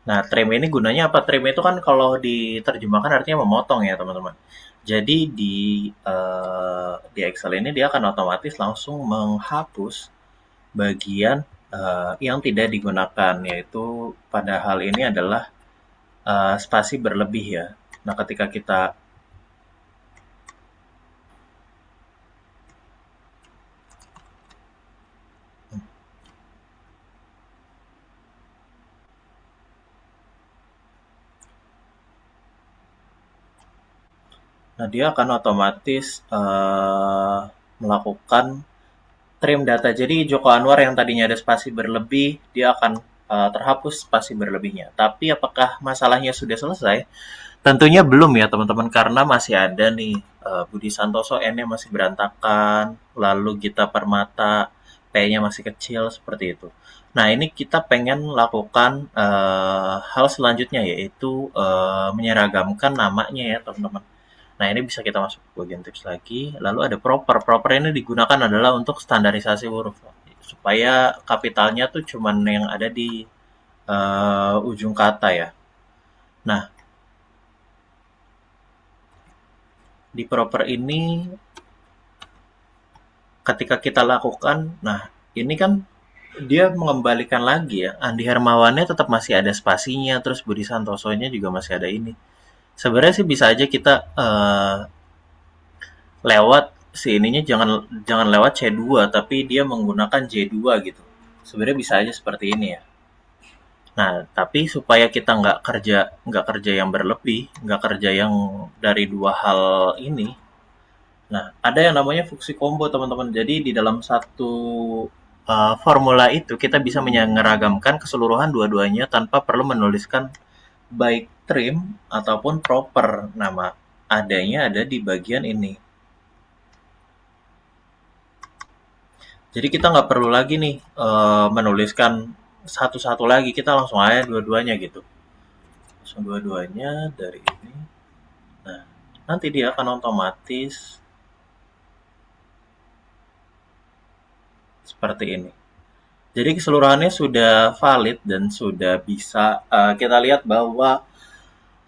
Nah, trim ini gunanya apa? Trim itu kan kalau diterjemahkan artinya memotong ya, teman-teman. Jadi di Excel ini dia akan otomatis langsung menghapus bagian yang tidak digunakan, yaitu pada hal ini adalah spasi berlebih ya. Nah, ketika kita Nah, dia akan otomatis melakukan trim data. Jadi Joko Anwar yang tadinya ada spasi berlebih, dia akan terhapus spasi berlebihnya. Tapi apakah masalahnya sudah selesai? Tentunya belum ya teman-teman, karena masih ada nih Budi Santoso N-nya masih berantakan, lalu Gita Permata P-nya masih kecil seperti itu. Nah ini kita pengen lakukan hal selanjutnya, yaitu menyeragamkan namanya ya teman-teman. Nah ini bisa kita masuk ke bagian tips lagi. Lalu ada proper. Proper ini digunakan adalah untuk standarisasi huruf, supaya kapitalnya tuh cuman yang ada di ujung kata ya. Nah, di proper ini ketika kita lakukan, nah ini kan dia mengembalikan lagi ya. Andi Hermawannya tetap masih ada spasinya, terus Budi Santosonya juga masih ada ini. Sebenarnya sih bisa aja kita lewat si ininya jangan jangan lewat C2 tapi dia menggunakan J2 gitu. Sebenarnya bisa aja seperti ini ya. Nah, tapi supaya kita nggak kerja yang berlebih, nggak kerja yang dari dua hal ini. Nah, ada yang namanya fungsi combo teman-teman. Jadi di dalam satu formula itu kita bisa menyeragamkan keseluruhan dua-duanya tanpa perlu menuliskan baik trim ataupun proper. Nama adanya ada di bagian ini. Jadi kita nggak perlu lagi nih menuliskan satu-satu lagi, kita langsung aja dua-duanya gitu. Langsung dua-duanya dari ini. Nah, nanti dia akan otomatis seperti ini. Jadi keseluruhannya sudah valid dan sudah bisa kita lihat bahwa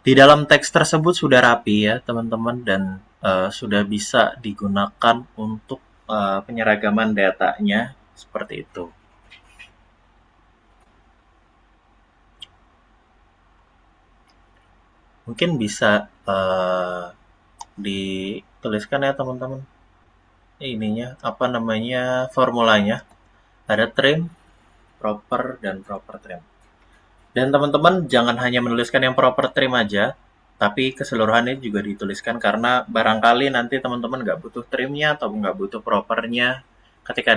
di dalam teks tersebut sudah rapi ya teman-teman, dan sudah bisa digunakan untuk penyeragaman datanya seperti itu. Mungkin bisa dituliskan ya teman-teman. Ininya apa namanya formulanya? Ada trim, proper, dan proper trim. Dan teman-teman jangan hanya menuliskan yang proper trim aja, tapi keseluruhannya juga dituliskan karena barangkali nanti teman-teman nggak butuh trimnya atau nggak butuh propernya. Ketika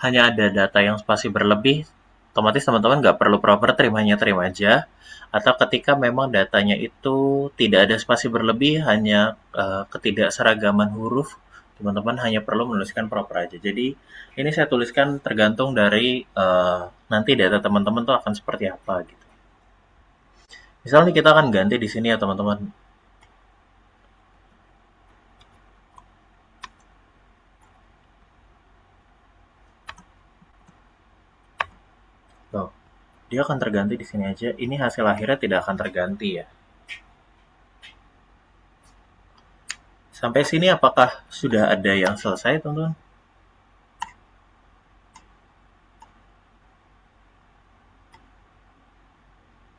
hanya ada data yang spasi berlebih, otomatis teman-teman nggak perlu proper trim, hanya trim aja. Atau ketika memang datanya itu tidak ada spasi berlebih, hanya ketidakseragaman huruf, teman-teman hanya perlu menuliskan proper aja. Jadi ini saya tuliskan tergantung dari nanti data teman-teman tuh akan seperti apa gitu. Misalnya kita akan ganti di sini ya teman-teman. Tuh, dia akan terganti di sini aja. Ini hasil akhirnya tidak akan terganti ya. Sampai sini apakah sudah ada yang selesai teman-teman?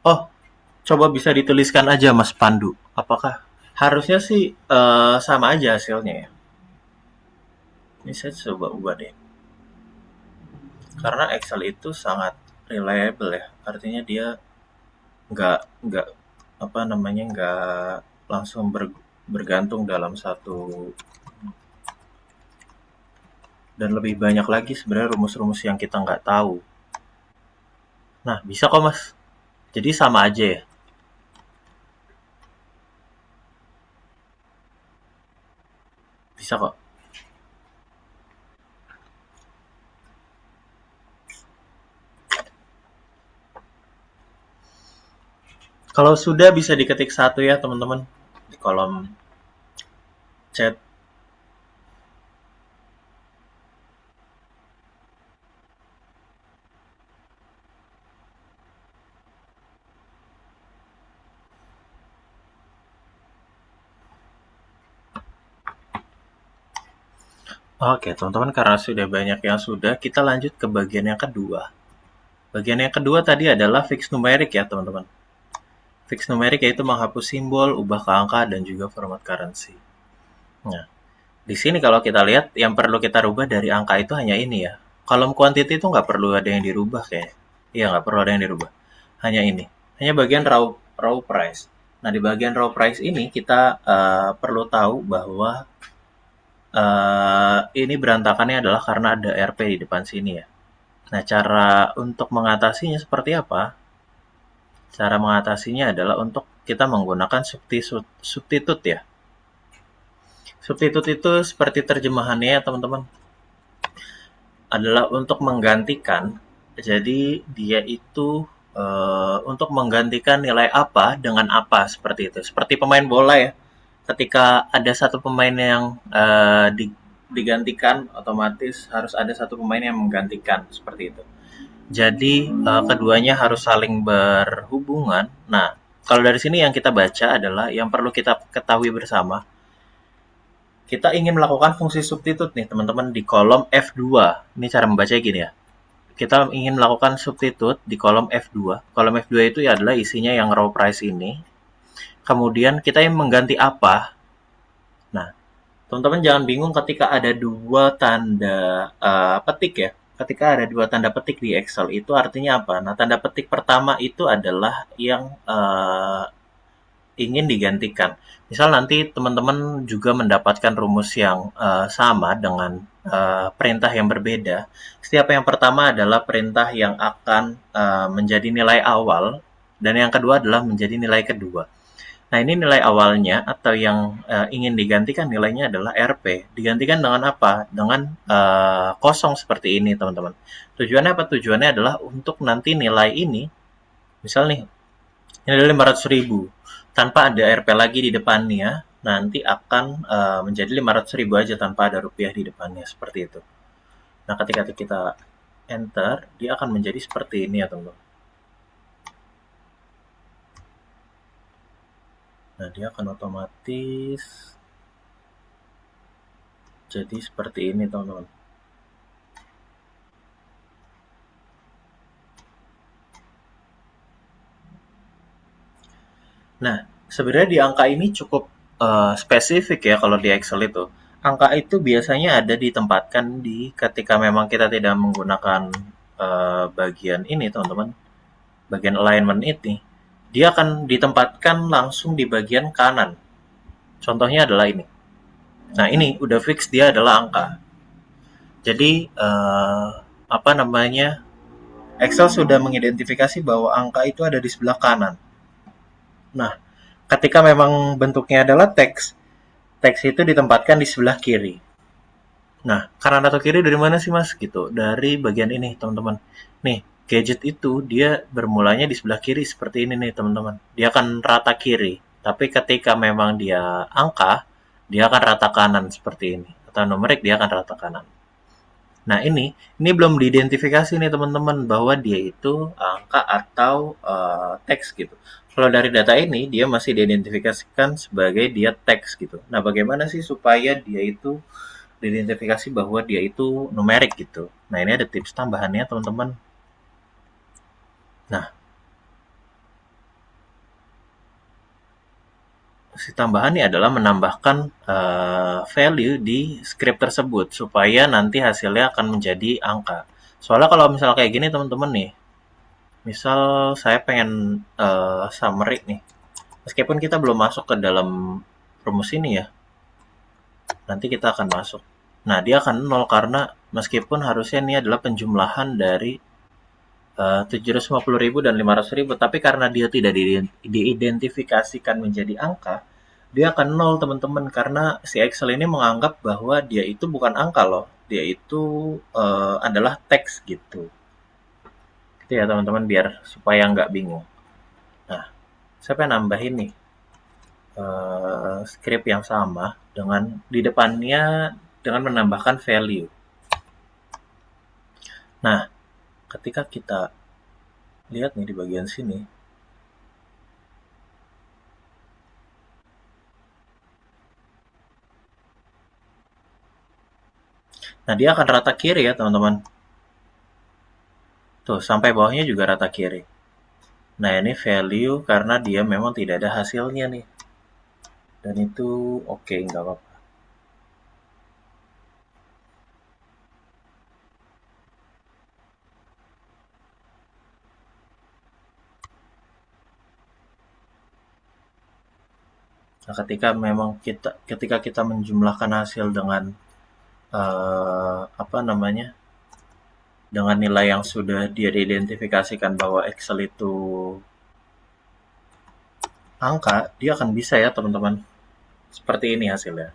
Oh, coba bisa dituliskan aja Mas Pandu. Apakah harusnya sih sama aja hasilnya ya? Ini saya coba ubah deh. Karena Excel itu sangat reliable ya. Artinya dia nggak apa namanya nggak langsung bergantung dalam satu, dan lebih banyak lagi sebenarnya rumus-rumus yang kita nggak tahu. Nah, bisa kok Mas. Jadi sama aja ya. Bisa kok. Kalau sudah bisa diketik satu ya teman-teman di kolom chat. Oke teman-teman, karena sudah banyak yang sudah, kita lanjut ke bagian yang kedua. Bagian yang kedua tadi adalah fix numerik ya teman-teman. Fix numerik yaitu menghapus simbol, ubah ke angka, dan juga format currency. Nah, di sini kalau kita lihat, yang perlu kita rubah dari angka itu hanya ini ya. Kolom quantity itu nggak perlu ada yang dirubah kayaknya. Iya, nggak perlu ada yang dirubah. Hanya ini. Hanya bagian raw price. Nah, di bagian raw price ini kita perlu tahu bahwa ini berantakannya adalah karena ada RP di depan sini ya. Nah, cara untuk mengatasinya seperti apa? Cara mengatasinya adalah untuk kita menggunakan substitute ya. Substitute itu seperti terjemahannya ya teman-teman, adalah untuk menggantikan. Jadi dia itu untuk menggantikan nilai apa dengan apa seperti itu. Seperti pemain bola ya. Ketika ada satu pemain yang digantikan, otomatis harus ada satu pemain yang menggantikan seperti itu. Jadi keduanya harus saling berhubungan. Nah, kalau dari sini yang kita baca adalah yang perlu kita ketahui bersama. Kita ingin melakukan fungsi substitut nih teman-teman di kolom F2. Ini cara membacanya gini ya. Kita ingin melakukan substitut di kolom F2. Kolom F2 itu ya adalah isinya yang raw price ini. Kemudian kita ingin mengganti apa? Nah, teman-teman jangan bingung ketika ada dua tanda petik ya. Ketika ada dua tanda petik di Excel itu artinya apa? Nah, tanda petik pertama itu adalah yang ingin digantikan. Misal nanti teman-teman juga mendapatkan rumus yang sama dengan perintah yang berbeda. Setiap yang pertama adalah perintah yang akan menjadi nilai awal dan yang kedua adalah menjadi nilai kedua. Nah, ini nilai awalnya atau yang ingin digantikan nilainya adalah RP. Digantikan dengan apa? Dengan kosong seperti ini, teman-teman. Tujuannya apa? Tujuannya adalah untuk nanti nilai ini, misal nih, ini adalah 500.000. Tanpa ada RP lagi di depannya, nanti akan menjadi 500.000 aja tanpa ada rupiah di depannya, seperti itu. Nah, ketika kita enter, dia akan menjadi seperti ini ya, teman-teman. Nah, dia akan otomatis jadi seperti ini, teman-teman. Nah, sebenarnya di angka ini cukup spesifik ya kalau di Excel itu. Angka itu biasanya ada ditempatkan di ketika memang kita tidak menggunakan bagian ini, teman-teman. Bagian alignment ini, dia akan ditempatkan langsung di bagian kanan. Contohnya adalah ini. Nah, ini udah fix dia adalah angka. Jadi apa namanya? Excel sudah mengidentifikasi bahwa angka itu ada di sebelah kanan. Nah, ketika memang bentuknya adalah teks, teks itu ditempatkan di sebelah kiri. Nah, kanan atau kiri dari mana sih mas? Gitu. Dari bagian ini, teman-teman. Nih, gadget itu dia bermulanya di sebelah kiri seperti ini nih, teman-teman. Dia akan rata kiri. Tapi ketika memang dia angka, dia akan rata kanan seperti ini. Atau numerik dia akan rata kanan. Nah, ini belum diidentifikasi nih teman-teman bahwa dia itu angka atau teks gitu. Kalau dari data ini dia masih diidentifikasikan sebagai dia teks gitu. Nah, bagaimana sih supaya dia itu diidentifikasi bahwa dia itu numerik gitu. Nah, ini ada tips tambahannya teman-teman. Nah, si tambahan ini adalah menambahkan value di script tersebut supaya nanti hasilnya akan menjadi angka. Soalnya kalau misal kayak gini teman-teman nih, misal saya pengen summary nih, meskipun kita belum masuk ke dalam rumus ini ya, nanti kita akan masuk. Nah, dia akan nol karena meskipun harusnya ini adalah penjumlahan dari 750.000 dan 500.000, tapi karena dia tidak diidentifikasikan menjadi angka, dia akan nol teman-teman karena si Excel ini menganggap bahwa dia itu bukan angka loh, dia itu adalah teks gitu. Gitu ya teman-teman biar supaya nggak bingung. Nah, saya pengen nambahin nih script yang sama dengan di depannya dengan menambahkan value. Nah, ketika kita lihat nih di bagian sini, nah dia akan rata kiri ya teman-teman. Tuh, sampai bawahnya juga rata kiri. Nah, ini value karena dia memang tidak ada hasilnya nih. Dan itu oke, nggak apa-apa. Nah, ketika kita menjumlahkan hasil dengan apa namanya, dengan nilai yang sudah dia identifikasikan bahwa Excel itu angka, dia akan bisa ya teman-teman. Seperti ini hasilnya.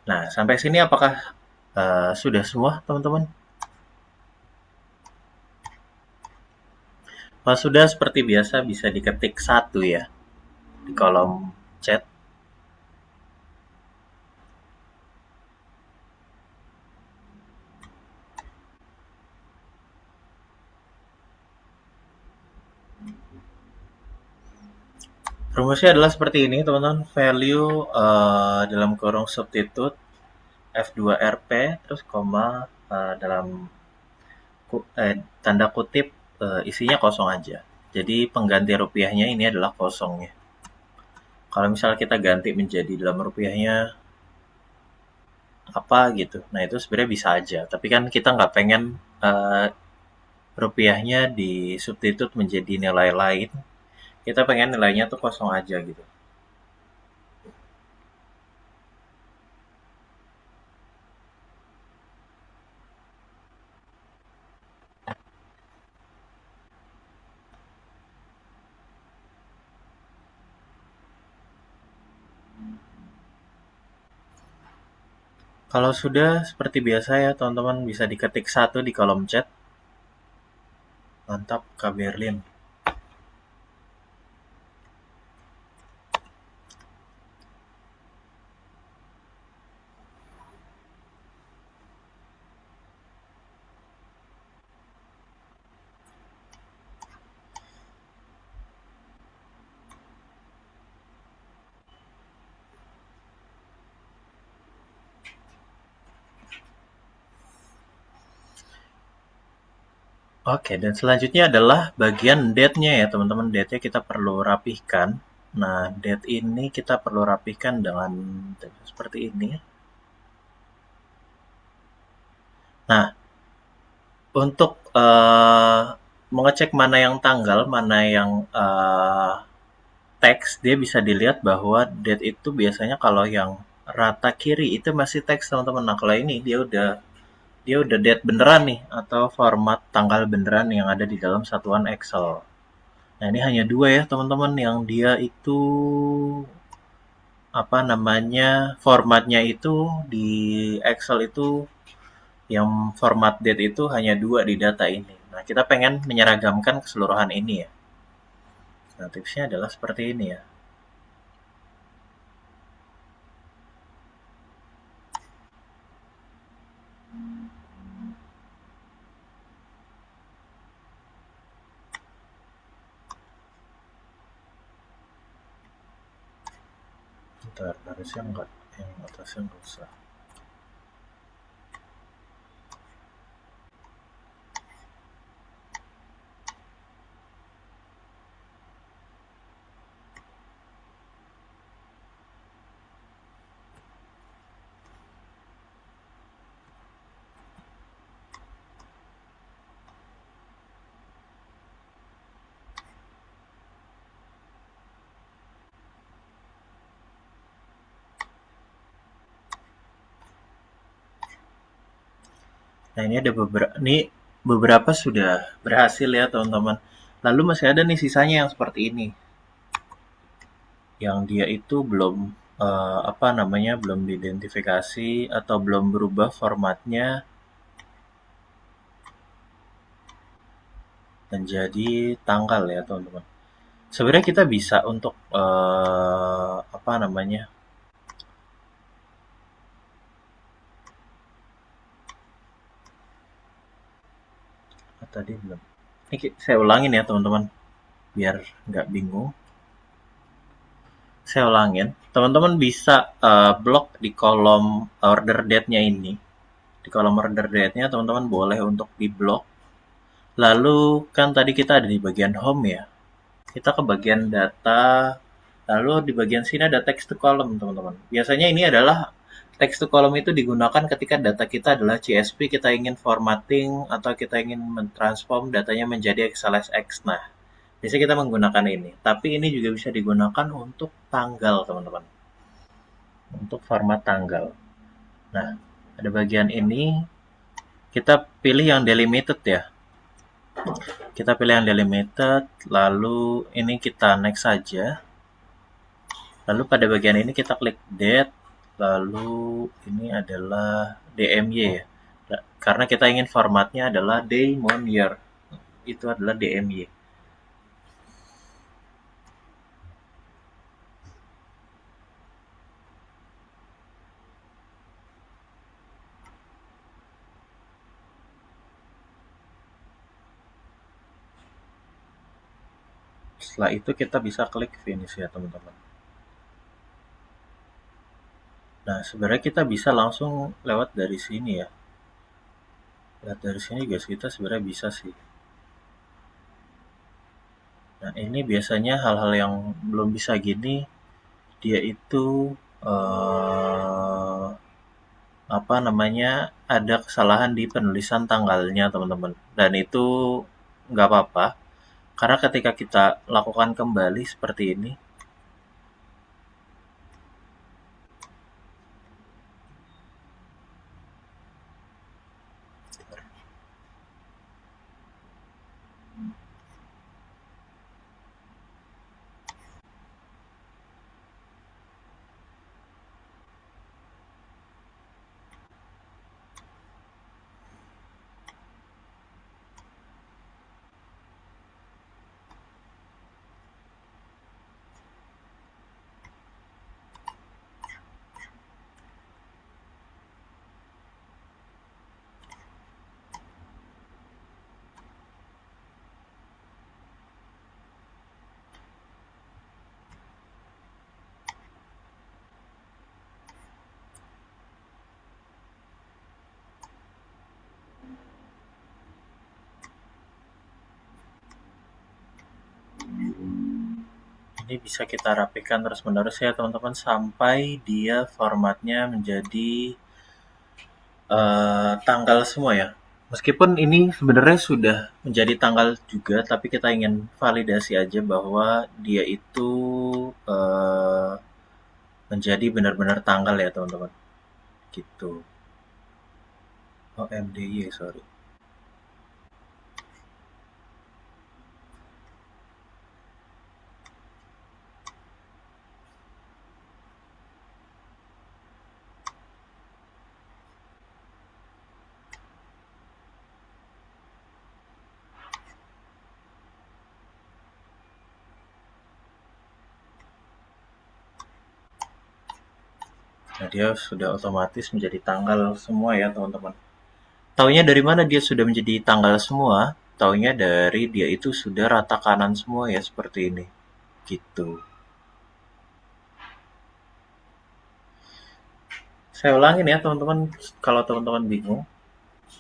Nah, sampai sini apakah sudah semua teman-teman? Kalau sudah seperti biasa bisa diketik satu ya di kolom chat. Rumusnya adalah seperti ini teman-teman. Value dalam kurung substitute F2RP terus koma dalam tanda kutip isinya kosong aja. Jadi pengganti rupiahnya ini adalah kosongnya. Kalau misalnya kita ganti menjadi dalam rupiahnya apa gitu, nah itu sebenarnya bisa aja. Tapi kan kita nggak pengen rupiahnya di substitute menjadi nilai lain. Kita pengen nilainya tuh kosong aja gitu. Kalau sudah seperti biasa ya teman-teman bisa diketik satu di kolom chat. Mantap Kak Berlin. Oke, dan selanjutnya adalah bagian date-nya ya teman-teman. Date-nya kita perlu rapihkan. Nah, date ini kita perlu rapihkan dengan seperti ini. Nah, untuk mengecek mana yang tanggal, mana yang teks, dia bisa dilihat bahwa date itu biasanya kalau yang rata kiri itu masih teks teman-teman. Nah, kalau ini dia udah date beneran nih atau format tanggal beneran yang ada di dalam satuan Excel. Nah, ini hanya dua ya teman-teman yang dia itu apa namanya formatnya itu di Excel itu yang format date itu hanya dua di data ini. Nah, kita pengen menyeragamkan keseluruhan ini ya. Nah, tipsnya adalah seperti ini ya. Bentar, harusnya enggak, yang atasnya enggak usah. Nah, ini beberapa sudah berhasil ya teman-teman. Lalu masih ada nih sisanya yang seperti ini. Yang dia itu belum apa namanya belum diidentifikasi atau belum berubah formatnya menjadi tanggal ya teman-teman. Sebenarnya kita bisa untuk apa namanya tadi belum. Ini saya ulangin ya teman-teman biar nggak bingung. Saya ulangin. Teman-teman bisa blok di kolom order date-nya ini. Di kolom order date-nya teman-teman boleh untuk di blok. Lalu kan tadi kita ada di bagian home ya. Kita ke bagian data. Lalu di bagian sini ada text to column teman-teman. Biasanya ini adalah text to column itu digunakan ketika data kita adalah CSV, kita ingin formatting atau kita ingin mentransform datanya menjadi XLSX. Nah, biasanya kita menggunakan ini. Tapi ini juga bisa digunakan untuk tanggal teman-teman. untuk format tanggal. Nah, ada bagian ini kita pilih yang delimited ya. Kita pilih yang delimited, lalu ini kita next saja. Lalu pada bagian ini kita klik date, lalu ini adalah DMY ya. Karena kita ingin formatnya adalah day, month, year. Itu adalah DMY. Setelah itu kita bisa klik finish ya teman-teman. Nah, sebenarnya kita bisa langsung lewat dari sini ya. Lewat dari sini guys, kita sebenarnya bisa sih. Nah, ini biasanya hal-hal yang belum bisa gini, dia itu eh, apa namanya, ada kesalahan di penulisan tanggalnya teman-teman. Dan itu nggak apa-apa, karena ketika kita lakukan kembali seperti ini, ini bisa kita rapikan terus-menerus ya teman-teman sampai dia formatnya menjadi tanggal semua ya. Meskipun ini sebenarnya sudah menjadi tanggal juga, tapi kita ingin validasi aja bahwa dia itu eh, menjadi benar-benar tanggal ya teman-teman. Gitu. Oh, MDY, sorry. Nah, dia sudah otomatis menjadi tanggal semua ya teman-teman. Taunya dari mana dia sudah menjadi tanggal semua? Taunya dari dia itu sudah rata kanan semua ya seperti ini. Gitu. Saya ulangin ya teman-teman, kalau teman-teman bingung,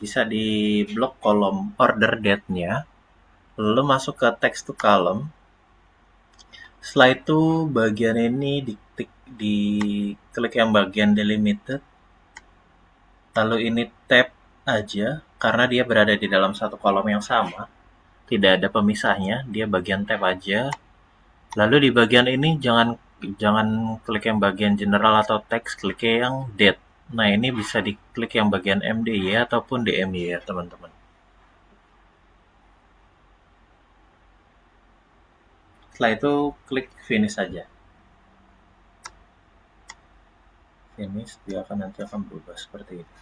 bisa di blok kolom order date-nya, lalu masuk ke text to column. Setelah itu bagian ini di klik yang bagian delimited, lalu ini tab aja karena dia berada di dalam satu kolom yang sama, tidak ada pemisahnya, dia bagian tab aja. Lalu di bagian ini jangan jangan klik yang bagian general atau teks, klik yang date. Nah, ini bisa diklik yang bagian MDY ataupun DMY ya, teman-teman. Setelah itu klik finish saja. Finish, dia akan nanti akan berubah seperti ini.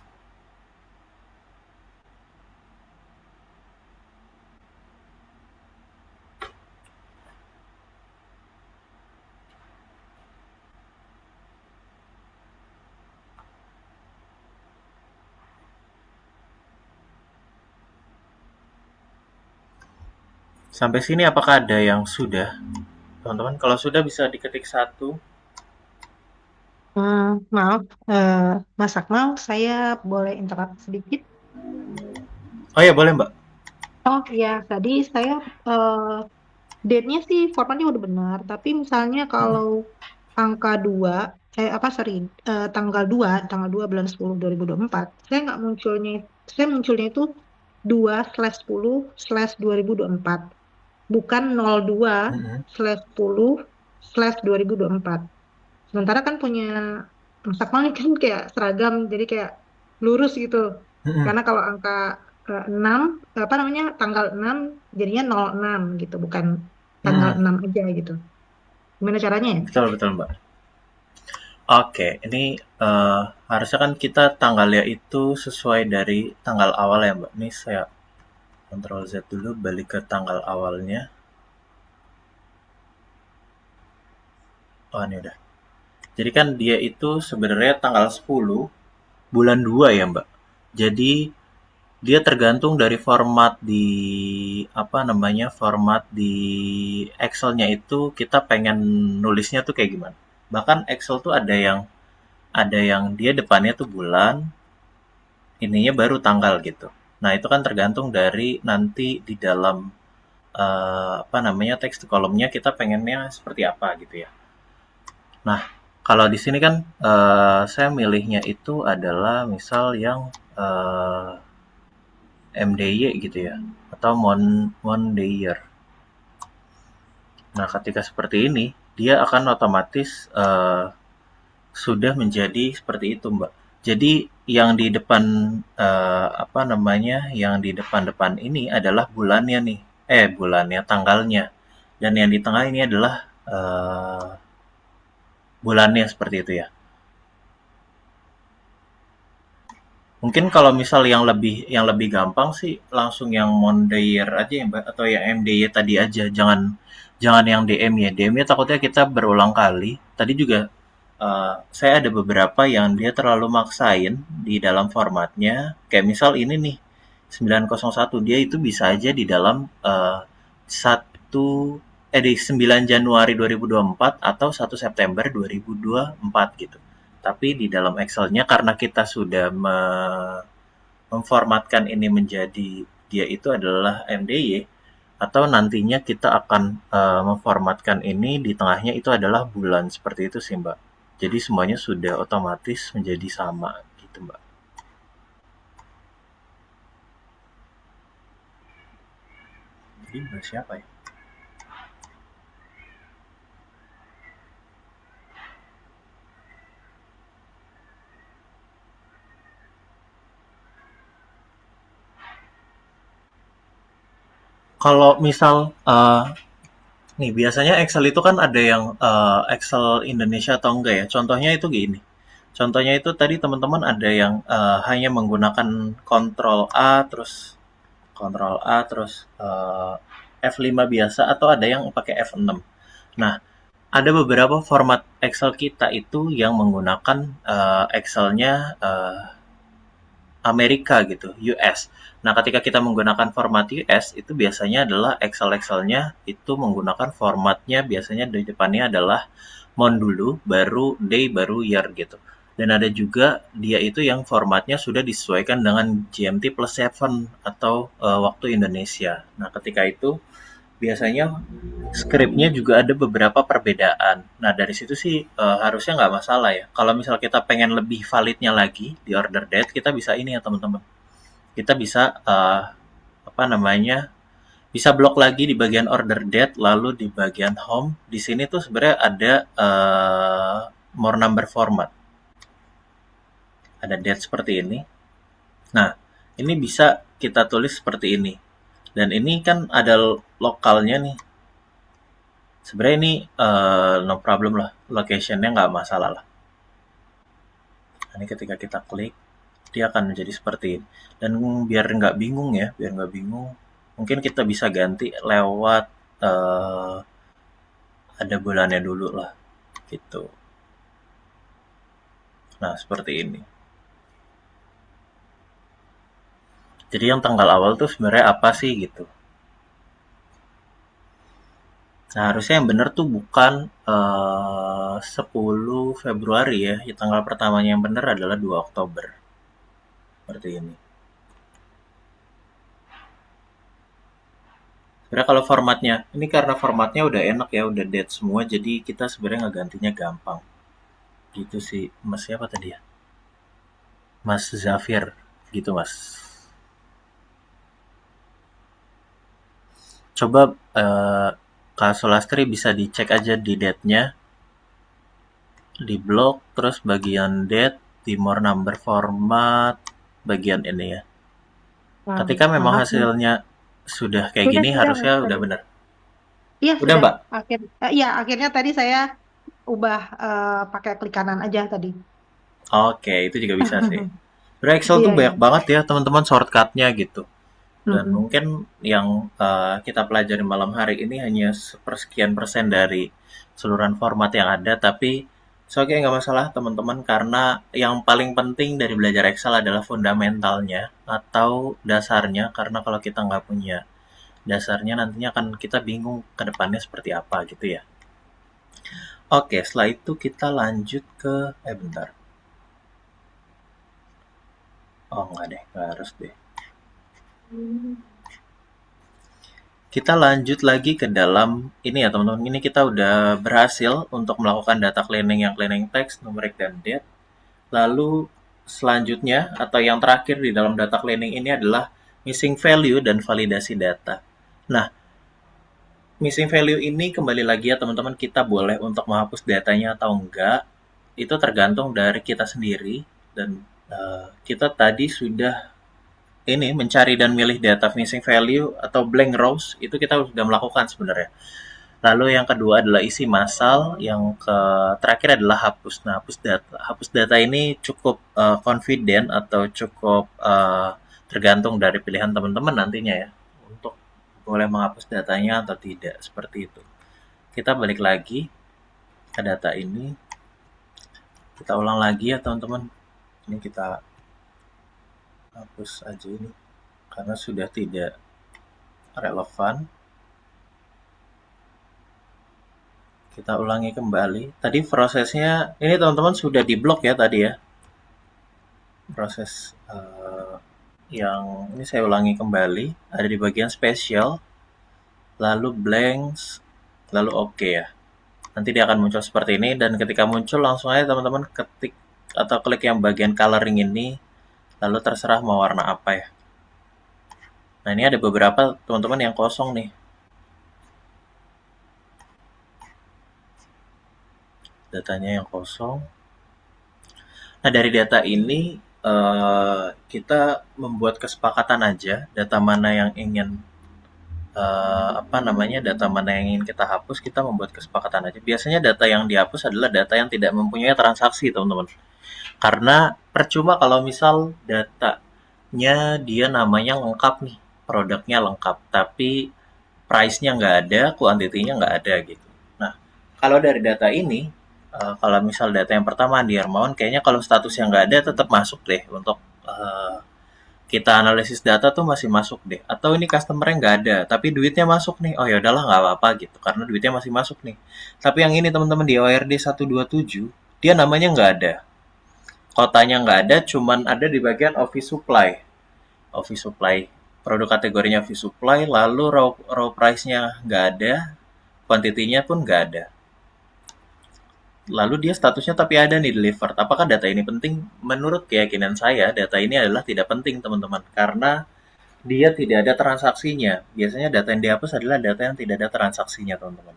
Sampai sini apakah ada yang sudah? Teman-teman, kalau sudah bisa diketik satu. Maaf, Mas Akmal, saya boleh interrupt sedikit? Oh ya, boleh Mbak. Oh ya, tadi saya date-nya sih formatnya udah benar, tapi misalnya kalau angka 2, sorry, tanggal 2 bulan 10 2024, saya munculnya itu 2/10/2024, bukan 02/10/2024. Sementara kan punya Sakmal ini kan kayak seragam, jadi kayak lurus gitu. Mm-mm. Karena kalau angka 6, apa namanya, tanggal 6 jadinya 06 gitu, bukan tanggal Mm-mm. 6 aja gitu. Gimana caranya ya? Betul betul Mbak. Oke, ini harusnya kan kita tanggalnya itu sesuai dari tanggal awal ya Mbak. Ini saya Ctrl Z dulu balik ke tanggal awalnya. Oh ini udah. Jadi kan dia itu sebenarnya tanggal 10 bulan 2 ya Mbak. Jadi dia tergantung dari format di apa namanya format di Excel-nya itu kita pengen nulisnya tuh kayak gimana. Bahkan Excel tuh ada yang dia depannya tuh bulan, ininya baru tanggal gitu. Nah, itu kan tergantung dari nanti di dalam apa namanya teks kolomnya kita pengennya seperti apa gitu ya. Nah, kalau di sini kan saya milihnya itu adalah misal yang MDY gitu ya atau Mondayer. Nah, ketika seperti ini, dia akan otomatis sudah menjadi seperti itu, Mbak. Jadi yang di depan apa namanya? Yang di depan-depan ini adalah bulannya nih. Bulannya, tanggalnya. Dan yang di tengah ini adalah bulannya seperti itu ya. Mungkin kalau misal yang lebih gampang sih langsung yang Mondayer aja ya, Mbak, atau yang MDY tadi aja. Jangan jangan yang DM ya. DM-nya takutnya kita berulang kali. Tadi juga saya ada beberapa yang dia terlalu maksain di dalam formatnya. Kayak misal ini nih 901 dia itu bisa aja di dalam 1 di 9 Januari 2024 atau 1 September 2024 gitu. Tapi di dalam Excel-nya karena kita sudah memformatkan ini menjadi dia itu adalah MDY atau nantinya kita akan memformatkan ini di tengahnya itu adalah bulan seperti itu sih Mbak. Jadi semuanya sudah otomatis menjadi sama gitu Mbak. Jadi Mbak siapa ya? Kalau misal nih biasanya Excel itu kan ada yang Excel Indonesia atau enggak ya. Contohnya itu gini. Contohnya itu tadi teman-teman ada yang hanya menggunakan Ctrl A terus F5 biasa atau ada yang pakai F6. Nah, ada beberapa format Excel kita itu yang menggunakan Excel-nya Amerika gitu, US. Nah, ketika kita menggunakan format US, itu biasanya adalah Excel-nya itu menggunakan formatnya biasanya di depannya adalah month dulu, baru day, baru year gitu. Dan ada juga dia itu yang formatnya sudah disesuaikan dengan GMT plus 7 atau waktu Indonesia. Nah, ketika itu biasanya skripnya juga ada beberapa perbedaan. Nah, dari situ sih harusnya nggak masalah ya. Kalau misal kita pengen lebih validnya lagi di order date, kita bisa ini ya teman-teman. Kita bisa apa namanya? Bisa blok lagi di bagian order date, lalu di bagian home. Di sini tuh sebenarnya ada more number format. Ada date seperti ini. Nah, ini bisa kita tulis seperti ini. Dan ini kan ada lokalnya nih. Sebenarnya ini no problem lah, locationnya nggak masalah lah. Ini ketika kita klik, dia akan menjadi seperti ini. Dan biar nggak bingung ya, mungkin kita bisa ganti lewat ada bulannya dulu lah, gitu. Nah seperti ini. Jadi yang tanggal awal tuh sebenarnya apa sih gitu. Nah, harusnya yang benar tuh bukan 10 Februari ya. Tanggal pertamanya yang benar adalah 2 Oktober. Seperti ini. Sebenarnya kalau formatnya, ini karena formatnya udah enak ya, udah date semua, jadi kita sebenarnya ngegantinya gampang. Gitu sih, Mas siapa tadi ya? Mas Zafir, gitu Mas. Coba Kak Solastri bisa dicek aja di date-nya. di blok, terus bagian date, di more number format, bagian ini ya. Nah, Ketika memang maaf nih. hasilnya sudah kayak Sudah, gini, sudah, harusnya tadi. udah benar. Iya, Udah, sudah. Mbak? Iya, akhirnya tadi saya ubah pakai klik kanan aja tadi. Oke, itu juga bisa sih. Sebenarnya Excel Iya, tuh iya. banyak banget ya teman-teman shortcutnya gitu. Dan Mm-mm. mungkin yang kita pelajari malam hari ini hanya sepersekian persen dari seluruhan format yang ada, tapi oke nggak masalah teman-teman karena yang paling penting dari belajar Excel adalah fundamentalnya atau dasarnya karena kalau kita nggak punya dasarnya nantinya akan kita bingung ke depannya seperti apa gitu ya. Oke, setelah itu kita lanjut ke bentar. Oh nggak deh, nggak harus deh. Kita lanjut lagi ke dalam ini ya teman-teman. Ini kita udah berhasil untuk melakukan data cleaning yang cleaning text, numeric, dan date. Lalu selanjutnya atau yang terakhir di dalam data cleaning ini adalah missing value dan validasi data. Nah, missing value ini kembali lagi ya teman-teman, kita boleh untuk menghapus datanya atau enggak. Itu tergantung dari kita sendiri dan kita tadi sudah ini mencari dan milih data missing value atau blank rows itu kita sudah melakukan sebenarnya. Lalu yang kedua adalah isi massal, yang terakhir adalah hapus. Nah, hapus data. Hapus data ini cukup confident atau cukup tergantung dari pilihan teman-teman nantinya ya untuk boleh menghapus datanya atau tidak seperti itu. Kita balik lagi ke data ini. Kita ulang lagi ya teman-teman. Ini kita hapus aja ini karena sudah tidak relevan. Kita ulangi kembali. Tadi prosesnya, ini teman-teman sudah diblok ya tadi ya. Proses yang ini saya ulangi kembali. Ada di bagian spesial, lalu blanks, lalu oke ya. Nanti dia akan muncul seperti ini dan ketika muncul langsung aja teman-teman ketik atau klik yang bagian coloring ini, lalu terserah mau warna apa ya. Nah ini ada beberapa teman-teman yang kosong nih. Datanya yang kosong. Nah, dari data ini kita membuat kesepakatan aja data mana yang ingin apa namanya data mana yang ingin kita hapus, kita membuat kesepakatan aja. Biasanya data yang dihapus adalah data yang tidak mempunyai transaksi, teman-teman. Karena percuma kalau misal datanya dia namanya lengkap nih, produknya lengkap, tapi price-nya nggak ada, kuantitinya nggak ada gitu. Nah, kalau dari data ini, kalau misal data yang pertama di Hermawan, kayaknya kalau status yang nggak ada tetap masuk deh untuk kita analisis data tuh masih masuk deh. Atau ini customer-nya nggak ada, tapi duitnya masuk nih. Oh ya udahlah nggak apa-apa gitu, karena duitnya masih masuk nih. Tapi yang ini teman-teman di ORD 127, dia namanya nggak ada. Kotanya nggak ada, cuman ada di bagian office supply. Office supply, produk kategorinya office supply, lalu raw price-nya nggak ada, kuantitinya pun nggak ada. Lalu dia statusnya tapi ada nih delivered. Apakah data ini penting? Menurut keyakinan saya, data ini adalah tidak penting teman-teman. Karena dia tidak ada transaksinya. Biasanya data yang dihapus adalah data yang tidak ada transaksinya teman-teman.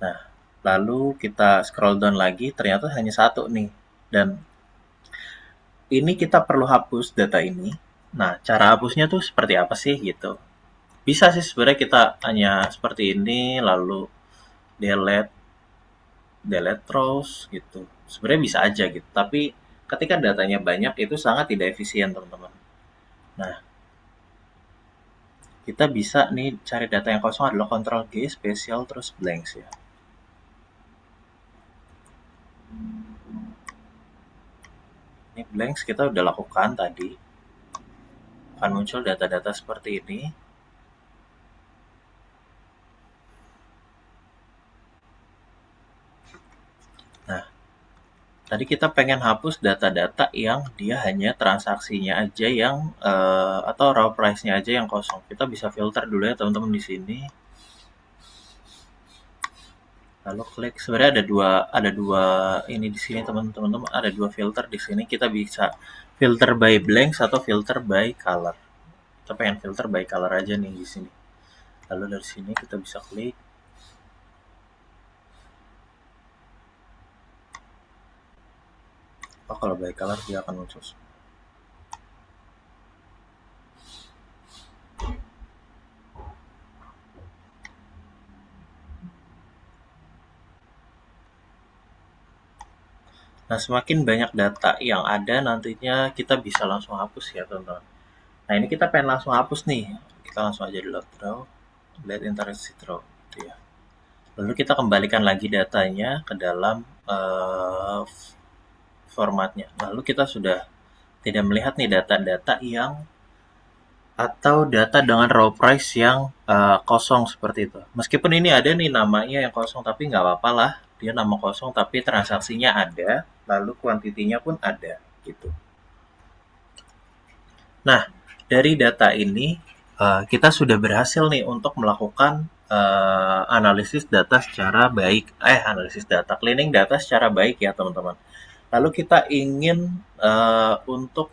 Nah, lalu kita scroll down lagi, ternyata hanya satu nih. Dan ini kita perlu hapus data ini. Nah, cara hapusnya tuh seperti apa sih gitu? Bisa sih sebenarnya kita hanya seperti ini, lalu delete delete terus gitu. Sebenarnya bisa aja gitu, tapi ketika datanya banyak itu sangat tidak efisien teman-teman. Nah, kita bisa nih cari data yang kosong adalah Ctrl G spesial terus blanks ya. Ini blanks kita udah lakukan tadi. Akan muncul data-data seperti ini. Nah, tadi kita pengen hapus data-data yang dia hanya transaksinya aja yang atau raw price-nya aja yang kosong. Kita bisa filter dulu ya teman-teman di sini. Lalu klik. Sebenarnya ada dua ini di sini teman-teman, ada dua filter di sini. Kita bisa filter by blanks atau filter by color. Kita pengen filter by color aja nih di sini. Lalu dari sini kita bisa klik. Oh, kalau by color dia akan muncul. Nah, semakin banyak data yang ada nantinya kita bisa langsung hapus ya teman-teman. Nah, ini kita pengen langsung hapus nih. Kita langsung aja di load draw, let interact draw gitu ya. Lalu kita kembalikan lagi datanya ke dalam formatnya. Lalu kita sudah tidak melihat nih data-data yang atau data dengan raw price yang kosong seperti itu. Meskipun ini ada nih namanya yang kosong, tapi nggak apa-apa lah. Dia nama kosong, tapi transaksinya ada, lalu kuantitinya pun ada, gitu. Nah, dari data ini kita sudah berhasil nih untuk melakukan analisis data secara baik, analisis data, cleaning data secara baik ya teman-teman. Lalu kita ingin untuk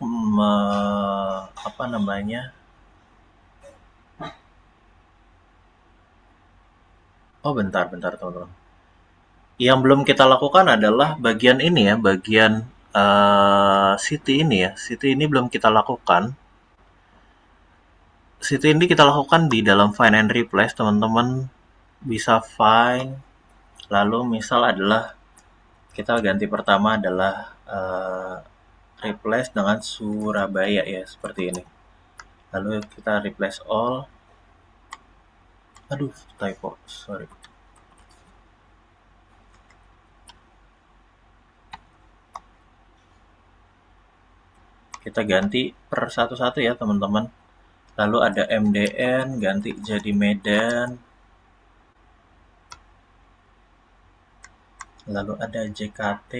apa namanya? Oh, bentar teman-teman. Yang belum kita lakukan adalah bagian ini ya, bagian city ini ya. City ini belum kita lakukan. City ini kita lakukan di dalam find and replace. Teman-teman bisa find, lalu misal adalah kita ganti pertama adalah replace dengan Surabaya ya, seperti ini. Lalu kita replace all. Aduh, typo, sorry. Kita ganti per satu-satu ya teman-teman. Lalu ada MDN, ganti jadi Medan. Lalu ada JKT,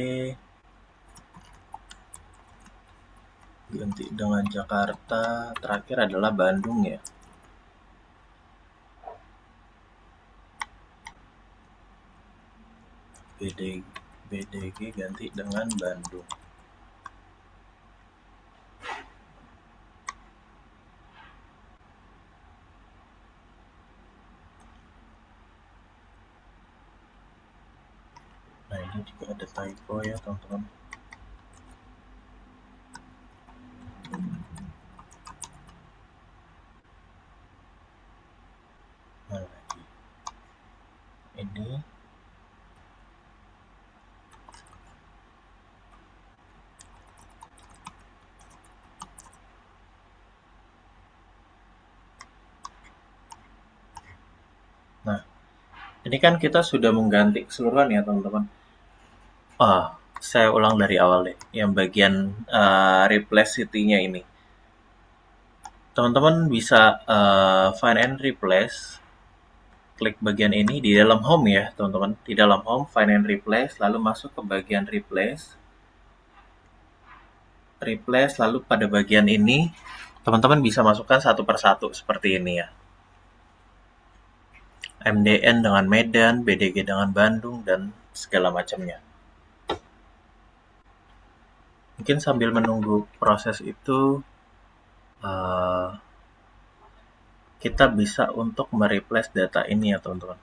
ganti dengan Jakarta. Terakhir adalah Bandung ya. BDG ganti dengan Bandung. Nah, ini juga ada typo ya teman-teman. Nah, lagi ini nah, ini kan kita sudah mengganti keseluruhan ya teman-teman. Saya ulang dari awal deh, yang bagian replace city-nya ini. Teman-teman bisa find and replace, klik bagian ini di dalam home ya teman-teman. Di dalam home, find and replace, lalu masuk ke bagian replace, lalu pada bagian ini, teman-teman bisa masukkan satu persatu seperti ini ya. MDN dengan Medan, BDG dengan Bandung, dan segala macamnya. Mungkin sambil menunggu proses itu, kita bisa untuk mereplace data ini ya teman-teman.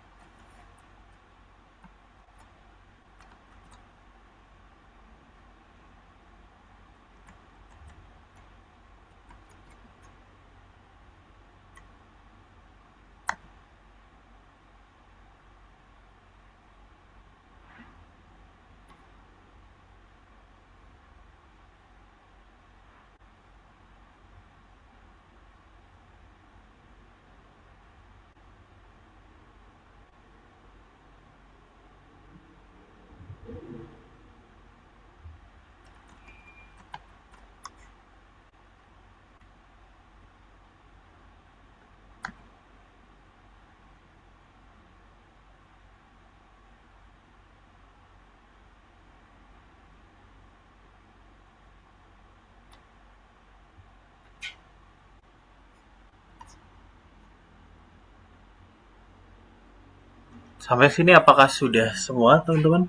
Sampai sini apakah sudah semua teman-teman?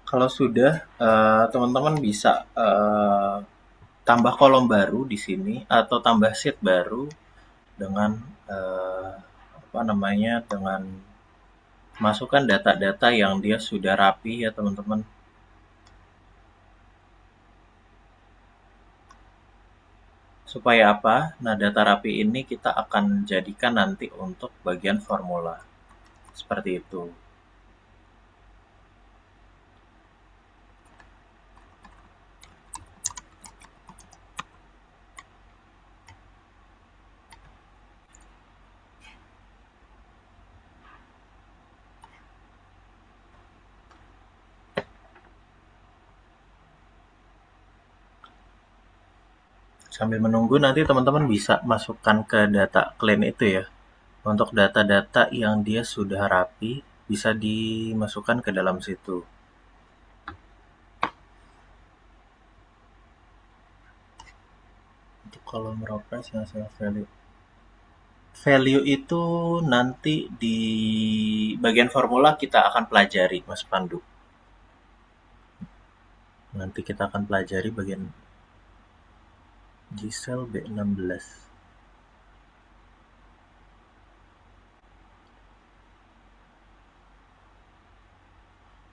Kalau sudah, teman-teman bisa tambah kolom baru di sini atau tambah sheet baru dengan apa namanya, dengan masukkan data-data yang dia sudah rapi ya teman-teman. Supaya apa? Nah, data rapi ini kita akan jadikan nanti untuk bagian formula. Seperti itu. Sambil menunggu nanti teman-teman bisa masukkan ke data clean itu ya. Untuk data-data yang dia sudah rapi bisa dimasukkan ke dalam situ. Untuk kolom raw price yang saya value. Value itu nanti di bagian formula kita akan pelajari Mas Pandu. Nanti kita akan pelajari bagian Gisel B16.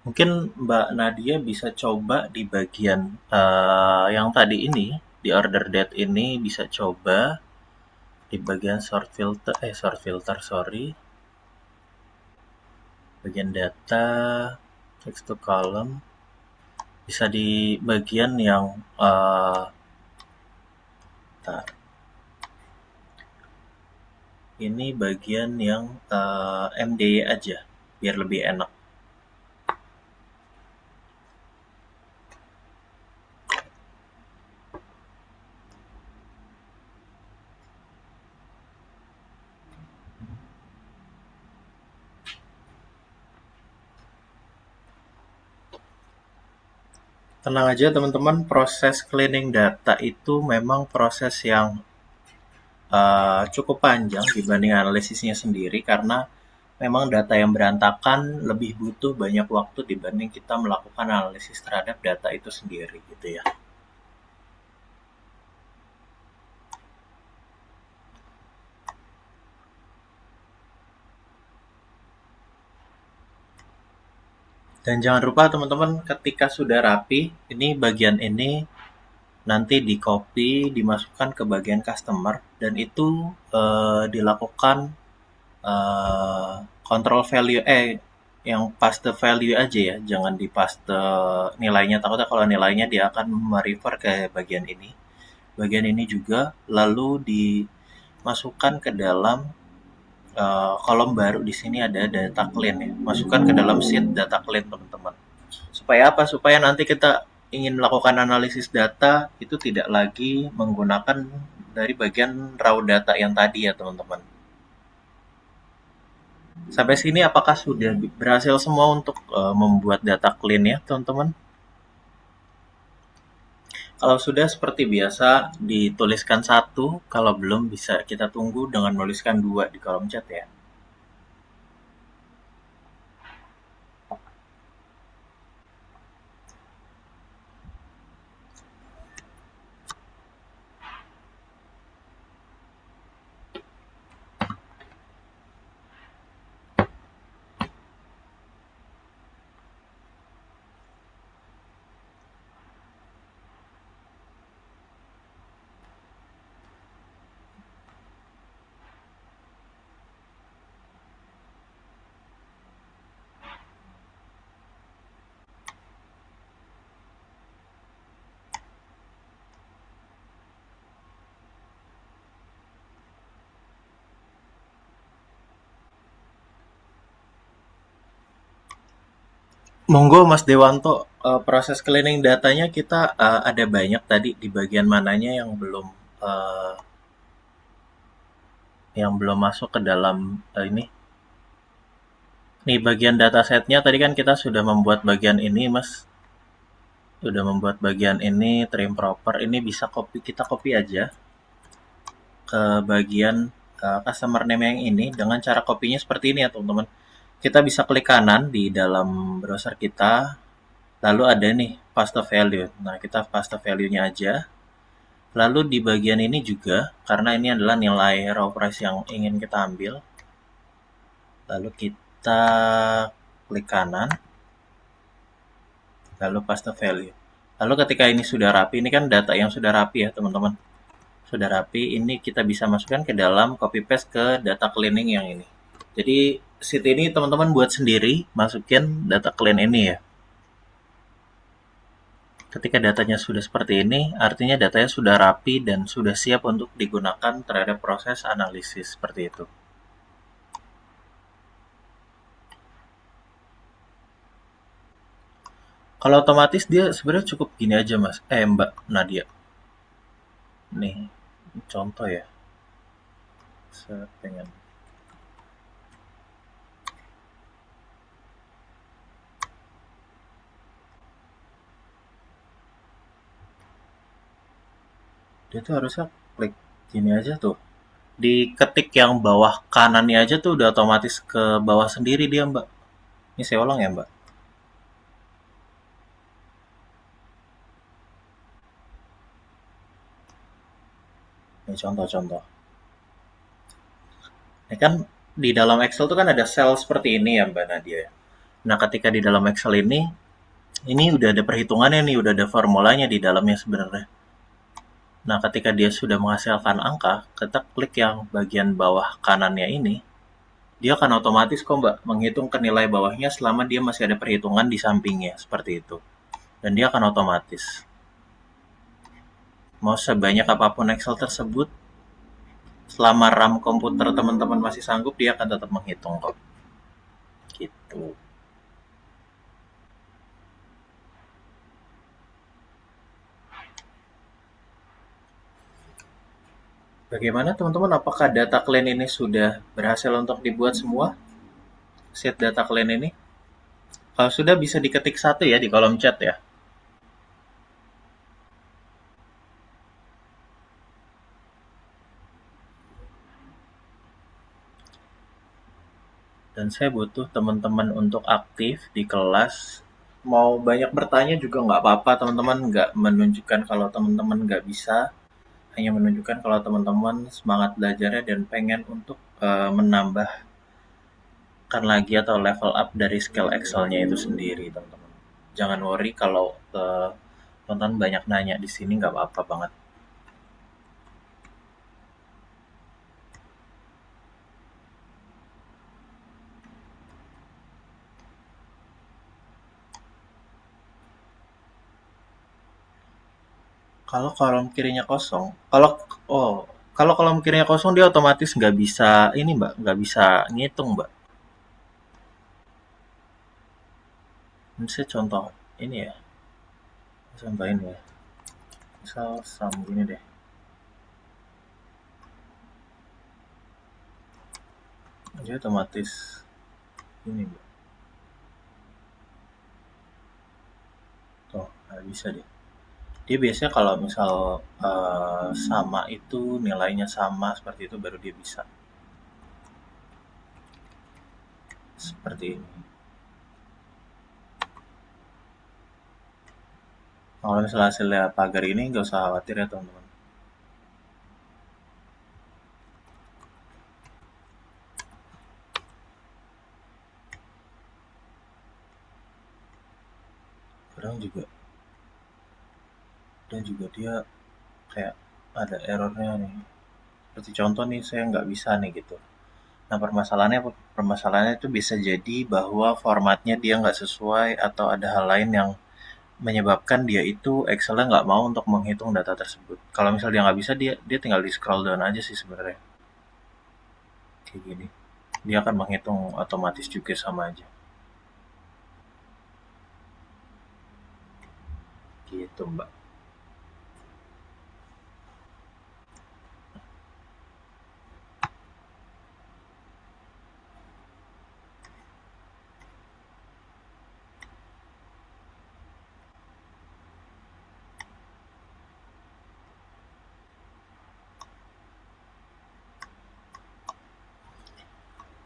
Mungkin Mbak Nadia bisa coba di bagian yang tadi ini, di order date ini bisa coba di bagian sort filter, sorry. Bagian data, text to column. Bisa di bagian yang ini bagian yang MDY aja, biar lebih enak. Tenang aja teman-teman, proses cleaning data itu memang proses yang cukup panjang dibanding analisisnya sendiri, karena memang data yang berantakan lebih butuh banyak waktu dibanding kita melakukan analisis terhadap data itu sendiri gitu ya. Dan jangan lupa teman-teman, ketika sudah rapi, ini bagian ini nanti di copy, dimasukkan ke bagian customer, dan itu dilakukan control value, yang paste value aja ya, jangan di paste nilainya, takutnya kalau nilainya dia akan merefer ke bagian ini. Bagian ini juga, lalu dimasukkan ke dalam kolom baru. Di sini ada data clean ya, masukkan ke dalam sheet data clean teman-teman. Supaya apa? Supaya nanti kita ingin melakukan analisis data itu tidak lagi menggunakan dari bagian raw data yang tadi ya teman-teman. Sampai sini apakah sudah berhasil semua untuk membuat data clean ya teman-teman? Kalau sudah seperti biasa dituliskan 1, kalau belum bisa kita tunggu dengan menuliskan 2 di kolom chat ya. Monggo Mas Dewanto, proses cleaning datanya kita ada banyak tadi, di bagian mananya yang belum masuk ke dalam ini. Nih bagian datasetnya tadi kan kita sudah membuat bagian ini Mas. Sudah membuat bagian ini trim proper, ini bisa kita copy aja ke bagian customer name yang ini. Dengan cara copy-nya seperti ini ya teman-teman. Kita bisa klik kanan di dalam browser kita, lalu ada nih paste value. Nah, kita paste value-nya aja. Lalu di bagian ini juga, karena ini adalah nilai raw price yang ingin kita ambil, lalu kita kita klik kanan, lalu paste value. Lalu ketika ini sudah rapi, ini kan data yang sudah rapi ya teman-teman. Sudah rapi, ini kita bisa masukkan ke dalam copy paste ke data cleaning yang ini. Jadi sheet ini teman-teman buat sendiri, masukin data clean ini ya. Ketika datanya sudah seperti ini, artinya datanya sudah rapi dan sudah siap untuk digunakan terhadap proses analisis seperti itu. Kalau otomatis dia sebenarnya cukup gini aja mas, Mbak Nadia. Nih, contoh ya. Saya pengen. Dia tuh harusnya klik gini aja tuh. Diketik yang bawah kanannya aja tuh udah otomatis ke bawah sendiri dia mbak. Ini saya ulang ya mbak. Ini contoh-contoh. Ini kan di dalam Excel tuh kan ada sel seperti ini ya mbak Nadia. Nah ketika di dalam Excel ini udah ada perhitungannya nih, udah ada formulanya di dalamnya sebenarnya. Nah ketika dia sudah menghasilkan angka, kita klik yang bagian bawah kanannya ini, dia akan otomatis kok mbak menghitung ke nilai bawahnya selama dia masih ada perhitungan di sampingnya seperti itu, dan dia akan otomatis mau sebanyak apapun Excel tersebut, selama RAM komputer teman-teman masih sanggup dia akan tetap menghitung kok gitu. Bagaimana teman-teman, apakah data clean ini sudah berhasil untuk dibuat semua sheet data clean ini? Kalau sudah bisa diketik 1 ya di kolom chat ya. Dan saya butuh teman-teman untuk aktif di kelas. Mau banyak bertanya juga nggak apa-apa teman-teman, nggak menunjukkan kalau teman-teman nggak bisa. Hanya menunjukkan kalau teman-teman semangat belajarnya dan pengen untuk menambahkan lagi atau level up dari skill Excel-nya itu sendiri teman-teman. Jangan worry kalau teman-teman banyak nanya di sini, nggak apa-apa banget. Kalau kolom kirinya kosong, kalau kolom kirinya kosong dia otomatis nggak bisa ini mbak, nggak bisa ngitung mbak. Ini saya contoh ini ya, contoh ini ya. Misal sum gini deh. Dia otomatis ini mbak. Tuh, nggak bisa deh. Dia biasanya kalau misal sama itu nilainya sama seperti itu baru dia bisa. Seperti ini. Kalau misalnya hasilnya pagar ini nggak usah khawatir ya teman-teman. Kadang juga dan juga dia kayak ada errornya nih. Seperti contoh nih saya nggak bisa nih gitu. Nah permasalahannya itu bisa jadi bahwa formatnya dia nggak sesuai atau ada hal lain yang menyebabkan dia itu Excel-nya nggak mau untuk menghitung data tersebut. Kalau misal dia nggak bisa, dia tinggal di scroll down aja sih sebenarnya. Kayak gini. Dia akan menghitung otomatis juga sama aja. Gitu mbak.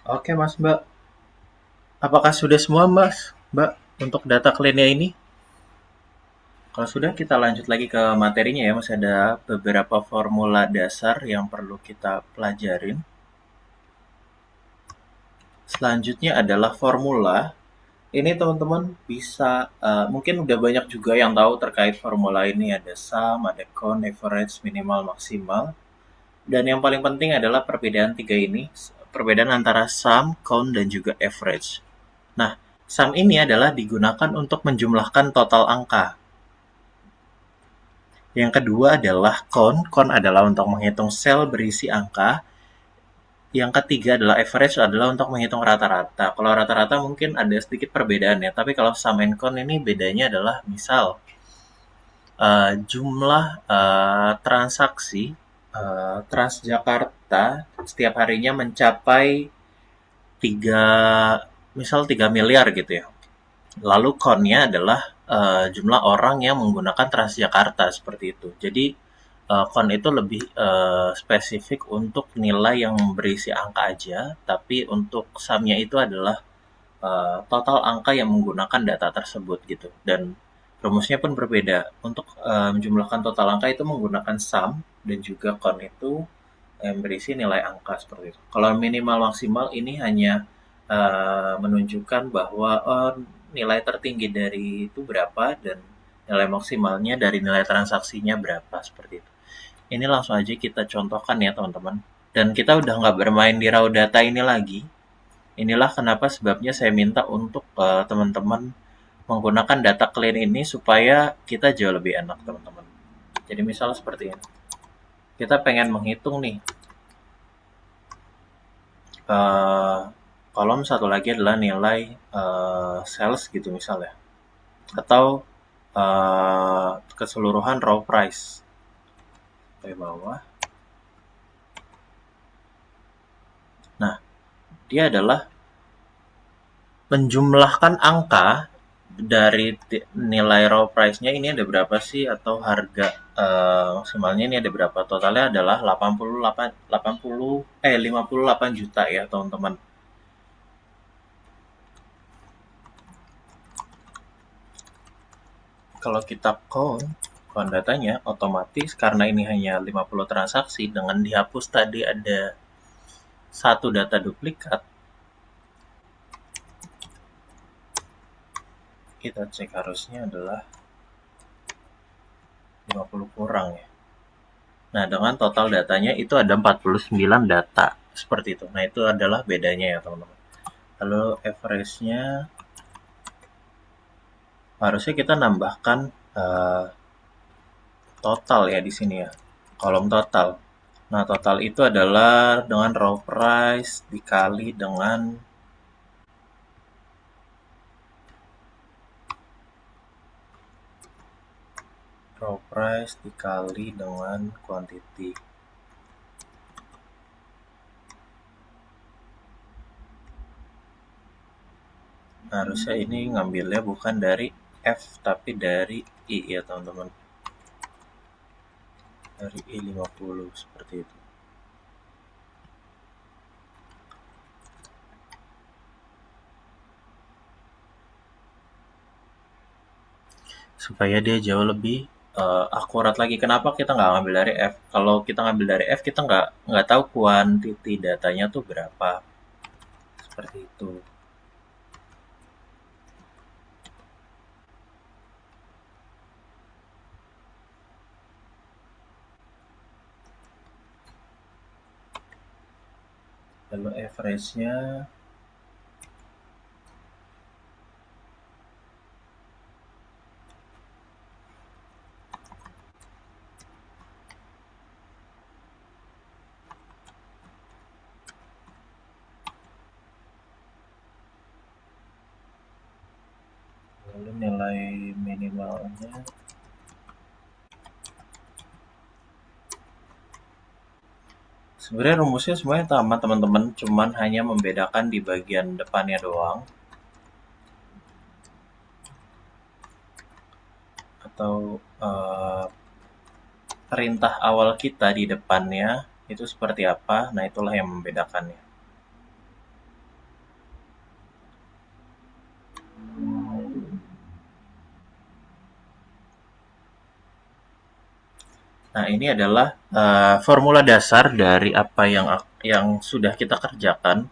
Oke mas mbak. Apakah sudah semua mas mbak untuk data clean-nya ini? Kalau sudah kita lanjut lagi ke materinya ya, masih ada beberapa formula dasar yang perlu kita pelajarin. Selanjutnya adalah formula. Ini teman-teman bisa, mungkin udah banyak juga yang tahu terkait formula ini. Ada sum, ada count, average, minimal, maksimal. Dan yang paling penting adalah perbedaan tiga ini, perbedaan antara sum, count, dan juga average. Nah, sum ini adalah digunakan untuk menjumlahkan total angka. Yang kedua adalah count. Count adalah untuk menghitung sel berisi angka. Yang ketiga adalah average, adalah untuk menghitung rata-rata. Kalau rata-rata mungkin ada sedikit perbedaan ya, tapi kalau sum and count ini bedanya adalah misal jumlah transaksi Transjakarta setiap harinya mencapai 3 misal 3 miliar gitu ya. Lalu count-nya adalah jumlah orang yang menggunakan Transjakarta seperti itu. Jadi count itu lebih spesifik untuk nilai yang berisi angka aja, tapi untuk sum-nya itu adalah total angka yang menggunakan data tersebut gitu. Dan rumusnya pun berbeda. Untuk menjumlahkan total angka itu menggunakan sum, dan juga count itu yang berisi nilai angka seperti itu. Kalau minimal maksimal ini hanya menunjukkan bahwa nilai tertinggi dari itu berapa dan nilai maksimalnya dari nilai transaksinya berapa seperti itu. Ini langsung aja kita contohkan ya teman-teman. Dan kita udah nggak bermain di raw data ini lagi. Inilah kenapa sebabnya saya minta untuk teman-teman menggunakan data clean ini supaya kita jauh lebih enak teman-teman. Jadi misal seperti ini. Kita pengen menghitung nih. Kolom satu lagi adalah nilai sales gitu misalnya. Atau keseluruhan raw price. Ke bawah. Nah, dia adalah menjumlahkan angka dari nilai raw price-nya ini ada berapa sih, atau harga maksimalnya ini ada berapa. Totalnya adalah 58 juta ya teman-teman. Kalau kita count datanya, otomatis karena ini hanya 50 transaksi, dengan dihapus tadi ada satu data duplikat, kita cek harusnya adalah 50 kurang ya. Nah, dengan total datanya itu ada 49 data seperti itu. Nah, itu adalah bedanya ya teman-teman. Lalu average-nya harusnya kita nambahkan total ya di sini ya, kolom total. Nah, total itu adalah dengan raw price dikali dengan quantity. Nah, harusnya ini ngambilnya bukan dari F tapi dari I ya teman-teman. Dari I50 seperti itu. Supaya dia jauh lebih akurat lagi. Kenapa kita nggak ngambil dari F? Kalau kita ngambil dari F, kita nggak tahu kuantiti datanya tuh berapa. Seperti itu. Lalu average-nya lalu nilai minimalnya sebenarnya rumusnya semuanya sama teman-teman, cuman hanya membedakan di bagian depannya doang. Atau perintah awal kita di depannya itu seperti apa. Nah, itulah yang membedakannya. Nah, ini adalah formula dasar dari apa yang sudah kita kerjakan.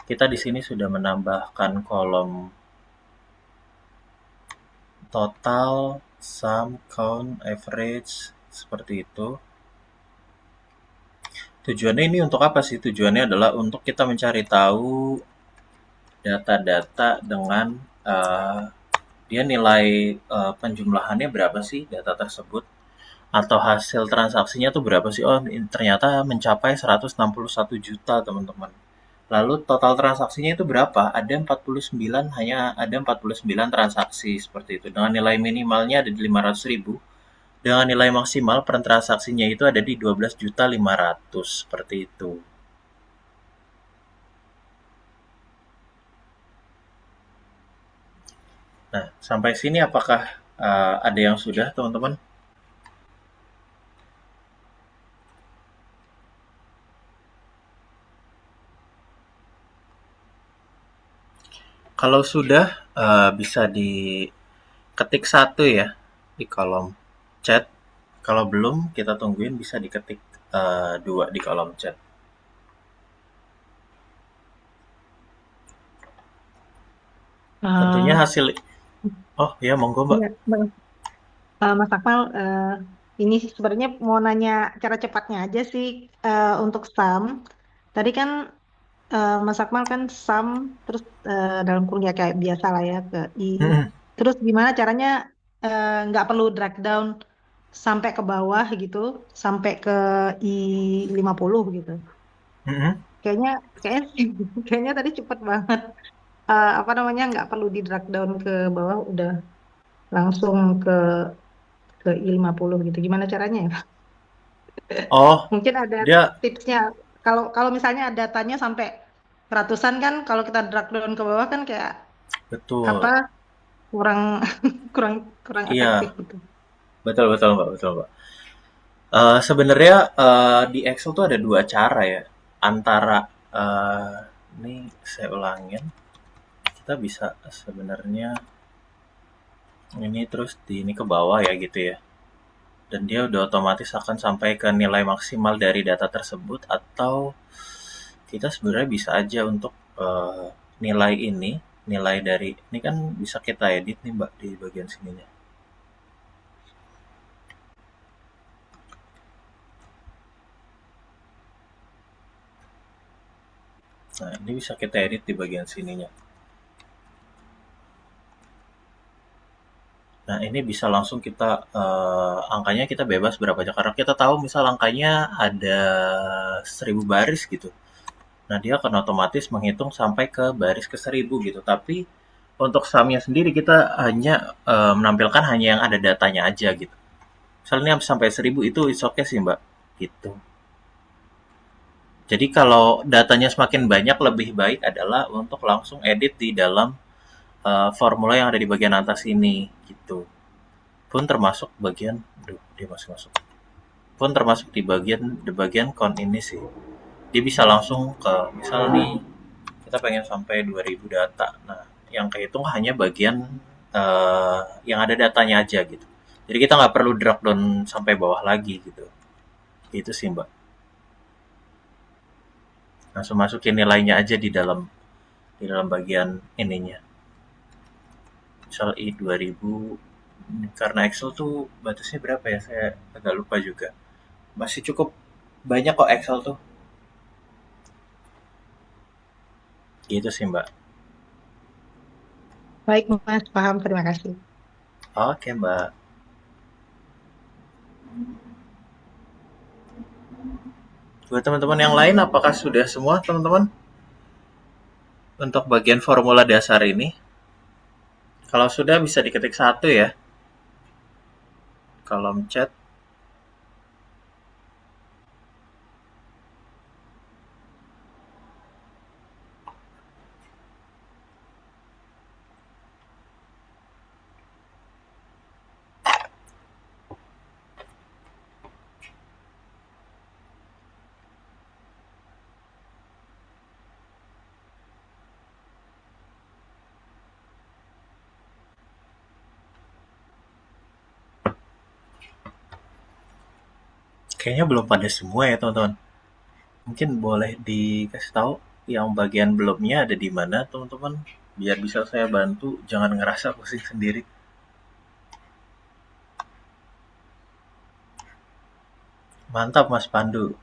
Kita di sini sudah menambahkan kolom total, sum, count, average, seperti itu. Tujuannya ini untuk apa sih? Tujuannya adalah untuk kita mencari tahu data-data dengan eh, dia nilai penjumlahannya berapa sih data tersebut, atau hasil transaksinya tuh berapa sih? Oh, ternyata mencapai 161 juta, teman-teman. Lalu total transaksinya itu berapa? Ada 49, hanya ada 49 transaksi seperti itu. Dengan nilai minimalnya ada di 500.000, dengan nilai maksimal per transaksinya itu ada di 12.500.000 seperti itu. Nah, sampai sini apakah ada yang sudah, teman-teman? Kalau sudah, bisa diketik satu ya di kolom chat. Kalau belum, kita tungguin bisa diketik dua di kolom chat. Tentunya Eh, hasil, oh ya monggo Mbak. iya, Mas Akmal, ini sih sebenarnya mau nanya cara cepatnya aja sih untuk SAM. Tadi kan Mas Akmal kan SAM, terus dalam kurung ya kayak biasa lah ya ke I. Mm-mm. Terus gimana caranya nggak perlu drag down sampai ke bawah gitu, sampai ke I50 gitu. Mm-mm. Kayaknya, kayaknya, kayaknya tadi cepet banget. Apa namanya nggak perlu di drag down ke bawah, udah langsung ke I50 gitu. Gimana caranya ya? Oh, Mungkin ada dia tipsnya. Kalau kalau misalnya datanya sampai ratusan kan, kalau kita drag down ke bawah kan kayak apa betul. kurang kurang kurang efektif Iya, gitu. betul betul Mbak, betul Mbak. Sebenarnya di Excel tuh ada dua cara ya. Antara ini saya ulangin, kita bisa sebenarnya ini terus di ini ke bawah ya gitu ya. Dan dia udah otomatis akan sampai ke nilai maksimal dari data tersebut, atau kita sebenarnya bisa aja untuk nilai ini, nilai dari ini kan bisa kita edit nih Mbak di bagian sininya. Nah, ini bisa kita edit di bagian sininya. Nah, ini bisa langsung kita angkanya kita bebas berapa aja, karena kita tahu misal angkanya ada 1.000 baris gitu. Nah, dia akan otomatis menghitung sampai ke baris ke 1.000 gitu. Tapi untuk sumnya sendiri kita hanya menampilkan hanya yang ada datanya aja gitu. Misalnya sampai 1.000 itu is okay sih Mbak. Gitu. Jadi kalau datanya semakin banyak, lebih baik adalah untuk langsung edit di dalam formula yang ada di bagian atas ini gitu. Pun termasuk bagian, aduh dia masih masuk. Pun termasuk di bagian count ini sih. Dia bisa langsung ke misal nih kita pengen sampai 2.000 data. Nah, yang kehitung hanya bagian yang ada datanya aja gitu. Jadi kita nggak perlu drag down sampai bawah lagi gitu. Itu sih Mbak. Langsung masukin nilainya aja di dalam bagian ininya. Misal I 2000, karena Excel tuh batasnya berapa ya? Saya agak lupa juga. Masih cukup banyak kok Excel tuh. Gitu sih Mbak. Baik Mas, paham. Terima kasih. Oke Mbak. Buat teman-teman yang lain, apakah sudah semua teman-teman untuk bagian formula dasar ini? Kalau sudah bisa diketik satu ya, kolom chat. Kayaknya belum pada semua ya teman-teman. Mungkin boleh dikasih tahu yang bagian belumnya ada di mana, teman-teman? Biar bisa saya bantu, jangan ngerasa pusing sendiri. Mantap, Mas Pandu.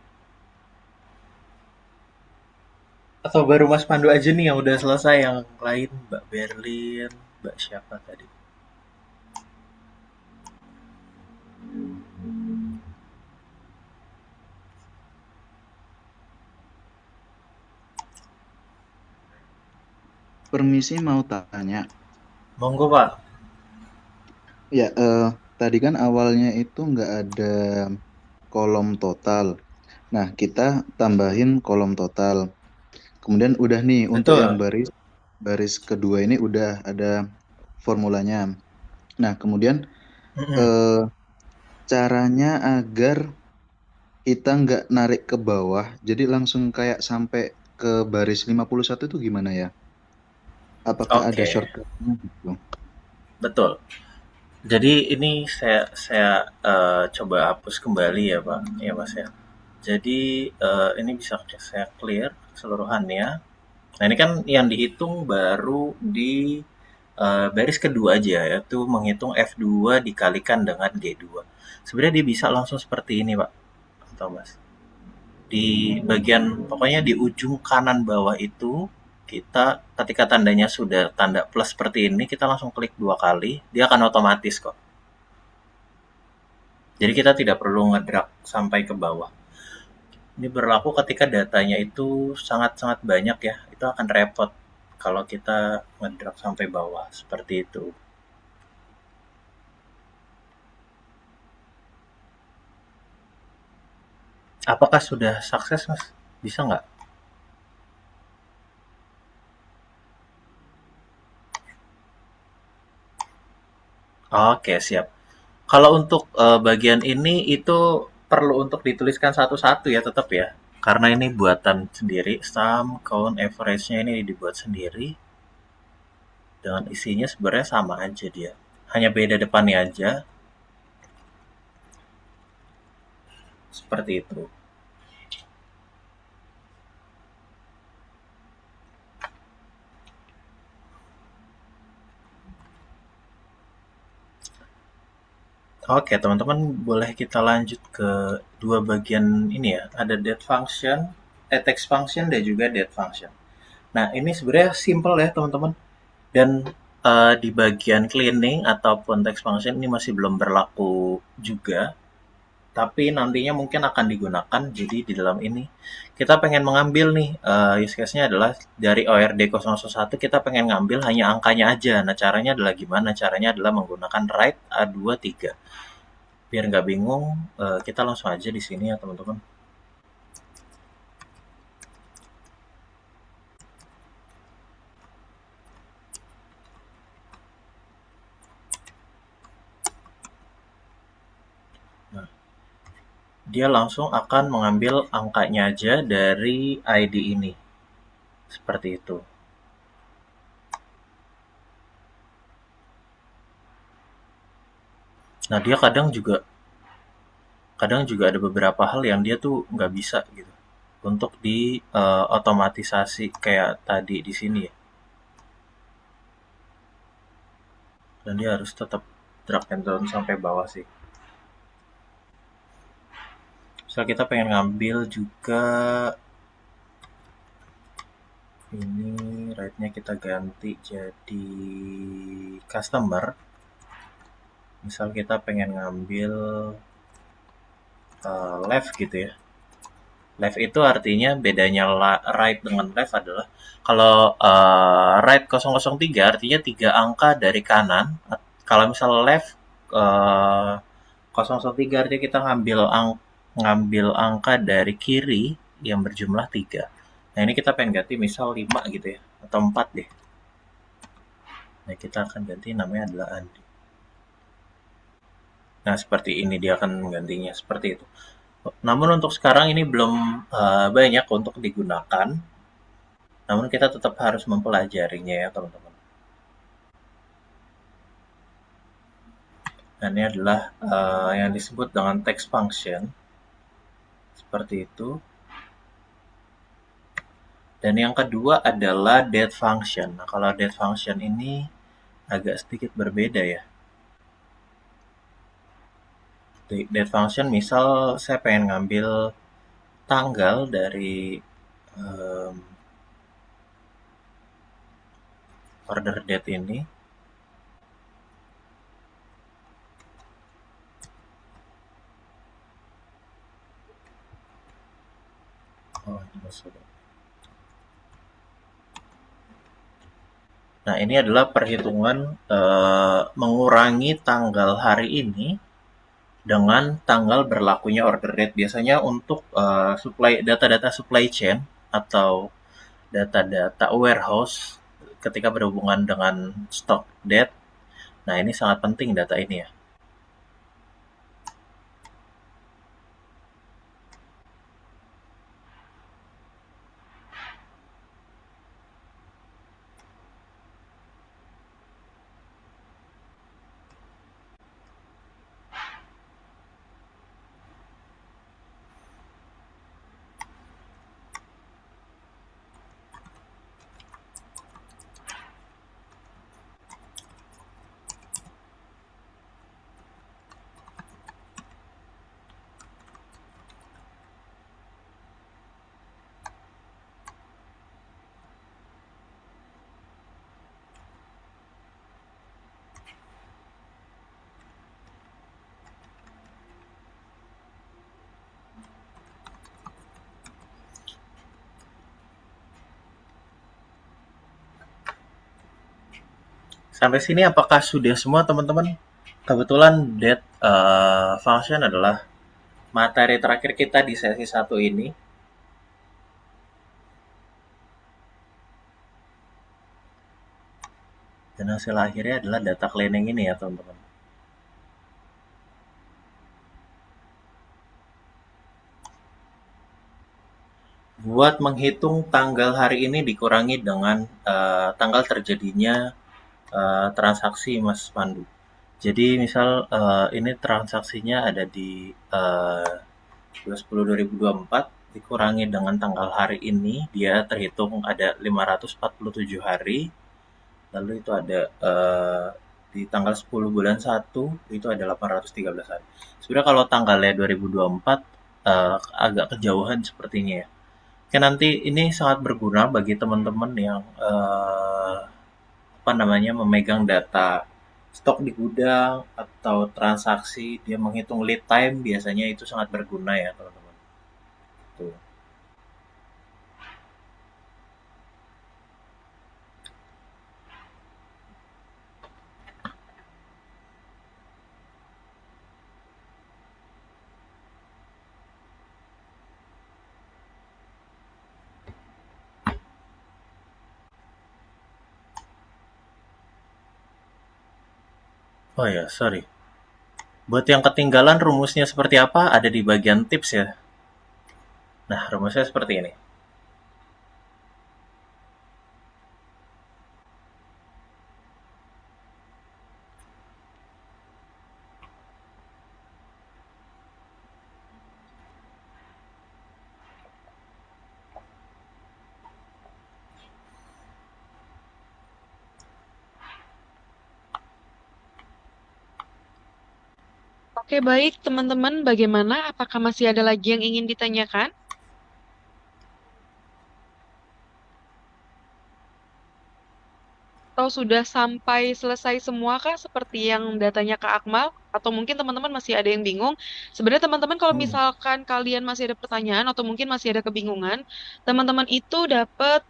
Atau baru Mas Pandu aja nih yang udah selesai, yang lain Mbak Berlin, Mbak siapa tadi? Permisi mau tanya. Monggo Pak. Ya, tadi kan awalnya itu nggak ada kolom total. Nah, kita tambahin kolom total. Kemudian udah nih untuk yang Betul. baris kedua ini udah ada formulanya. Nah, kemudian Mm-mm. eh, caranya agar kita nggak narik ke bawah, jadi langsung kayak sampai ke baris 51 itu gimana ya? Apakah ada Oke, shortcutnya gitu? betul. Jadi ini saya coba hapus kembali ya Pak, ya Mas ya. Jadi ini bisa saya clear keseluruhannya. Nah ini kan yang dihitung baru di baris kedua aja, yaitu menghitung F2 dikalikan dengan G2. Sebenarnya dia bisa langsung seperti ini Pak, atau Mas. Di bagian pokoknya di ujung kanan bawah itu kita ketika tandanya sudah tanda plus seperti ini, kita langsung klik 2 kali, dia akan otomatis kok. Jadi kita tidak perlu ngedrag sampai ke bawah. Ini berlaku ketika datanya itu sangat-sangat banyak ya. Itu akan repot kalau kita ngedrag sampai bawah seperti itu. Apakah sudah sukses, Mas? Bisa nggak? Oke, siap. Kalau untuk bagian ini itu perlu untuk dituliskan satu-satu ya tetap ya. Karena ini buatan sendiri, sum, count, average-nya ini dibuat sendiri. Dengan isinya sebenarnya sama aja dia. Hanya beda depannya aja, seperti itu. Oke, teman-teman boleh kita lanjut ke dua bagian ini ya. Ada date function, text function, dan juga date function. Nah, ini sebenarnya simple ya, teman-teman. Dan di bagian cleaning ataupun text function ini masih belum berlaku juga. Tapi nantinya mungkin akan digunakan. Jadi di dalam ini kita pengen mengambil nih use case-nya adalah dari ORD 001 kita pengen ngambil hanya angkanya aja. Nah, caranya adalah gimana? Caranya adalah menggunakan write A23. Biar nggak bingung, kita langsung aja di sini ya teman-teman. Nah, dia langsung akan mengambil angkanya aja dari ID ini. Seperti itu. Nah, dia kadang juga ada beberapa hal yang dia tuh nggak bisa gitu untuk di otomatisasi kayak tadi di sini ya. Dan dia harus tetap drag and drop sampai bawah sih. Misal kita pengen ngambil juga ini rate-nya kita ganti jadi customer. Misal kita pengen ngambil left gitu ya. Left itu artinya bedanya right dengan left adalah kalau right 003 artinya 3 angka dari kanan. Kalau misal left 003 artinya kita ngambil angka dari kiri yang berjumlah 3. Nah, ini kita pengen ganti misal 5 gitu ya atau 4 deh. Nah, kita akan ganti namanya adalah Andi. Nah, seperti ini dia akan menggantinya seperti itu. Namun untuk sekarang ini belum banyak untuk digunakan. Namun kita tetap harus mempelajarinya ya teman-teman. Dan ini adalah yang disebut dengan text function. Seperti itu. Dan yang kedua adalah date function. Nah, kalau date function ini agak sedikit berbeda ya. Date function misal saya pengen ngambil tanggal dari em, order date ini. Oh, ini maksudnya. Nah, ini adalah perhitungan mengurangi tanggal hari ini dengan tanggal berlakunya order date. Biasanya untuk data-data supply chain atau data-data warehouse ketika berhubungan dengan stock date. Nah, ini sangat penting data ini ya. Sampai sini apakah sudah semua teman-teman? Kebetulan date function adalah materi terakhir kita di sesi 1 ini. Dan hasil akhirnya adalah data cleaning ini ya teman-teman. Buat menghitung tanggal hari ini dikurangi dengan tanggal terjadinya transaksi Mas Pandu. Jadi misal ini transaksinya ada di 20/10/2024 dikurangi dengan tanggal hari ini, dia terhitung ada 547 hari. Lalu itu ada di tanggal 10 bulan 1 itu ada 813 hari. Sebenarnya kalau tanggalnya 2024 agak kejauhan sepertinya ya. Oke, nanti ini sangat berguna bagi teman-teman yang memegang data stok di gudang atau transaksi, dia menghitung lead time, biasanya itu sangat berguna ya teman-teman. Tuh. Oh ya, sorry. Buat yang ketinggalan rumusnya seperti apa, ada di bagian tips ya. Nah, rumusnya seperti ini. Oke, baik teman-teman, bagaimana? Apakah masih ada lagi yang ingin ditanyakan? Atau sudah sampai selesai semua kah seperti yang datanya Kak Akmal? Atau mungkin teman-teman masih ada yang bingung? Sebenarnya teman-teman kalau Hmm. misalkan kalian masih ada pertanyaan atau mungkin masih ada kebingungan, teman-teman itu dapat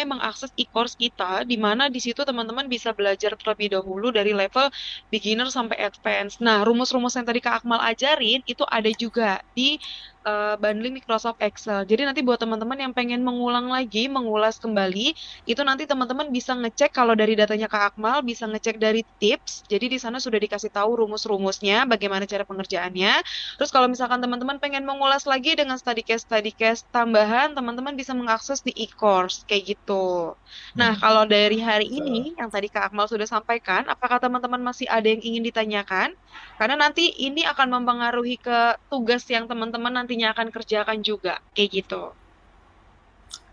mengakses e-course kita di mana di situ teman-teman bisa belajar terlebih dahulu dari level beginner sampai advance. Nah, rumus-rumus yang tadi Kak Akmal ajarin itu ada juga di bundling Microsoft Excel. Jadi nanti buat teman-teman yang pengen mengulang lagi, mengulas kembali, itu nanti teman-teman bisa ngecek kalau dari datanya Kak Akmal, bisa ngecek dari tips. Jadi di sana sudah dikasih tahu rumus-rumusnya, bagaimana cara pengerjaannya. Terus kalau misalkan teman-teman pengen mengulas lagi dengan study case tambahan, teman-teman bisa mengakses di e-course kayak gitu. Nah, Hmm. kalau dari hari ini yang tadi Kak Akmal sudah sampaikan, apakah teman-teman masih ada yang ingin ditanyakan? Karena nanti ini akan mempengaruhi ke tugas yang teman-teman nantinya akan kerjakan juga, kayak gitu.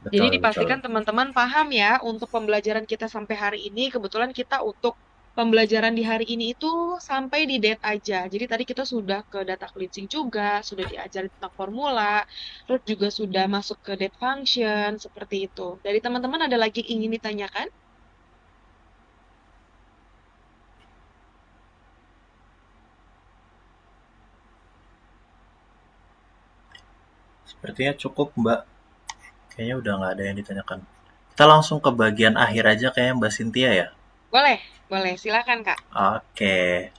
Jadi betul, dipastikan betul. teman-teman paham ya untuk pembelajaran kita sampai hari ini. Kebetulan kita untuk pembelajaran di hari ini itu sampai di date aja. Jadi tadi kita sudah ke data cleansing juga, sudah diajarin tentang formula, terus juga sudah masuk ke date function, seperti itu. Dari teman-teman ada lagi yang ingin ditanyakan? Sepertinya cukup, Mbak. Kayaknya udah nggak ada yang ditanyakan. Kita langsung ke bagian akhir aja kayaknya Mbak Cynthia ya. Boleh, boleh. Silakan, Kak. Oke.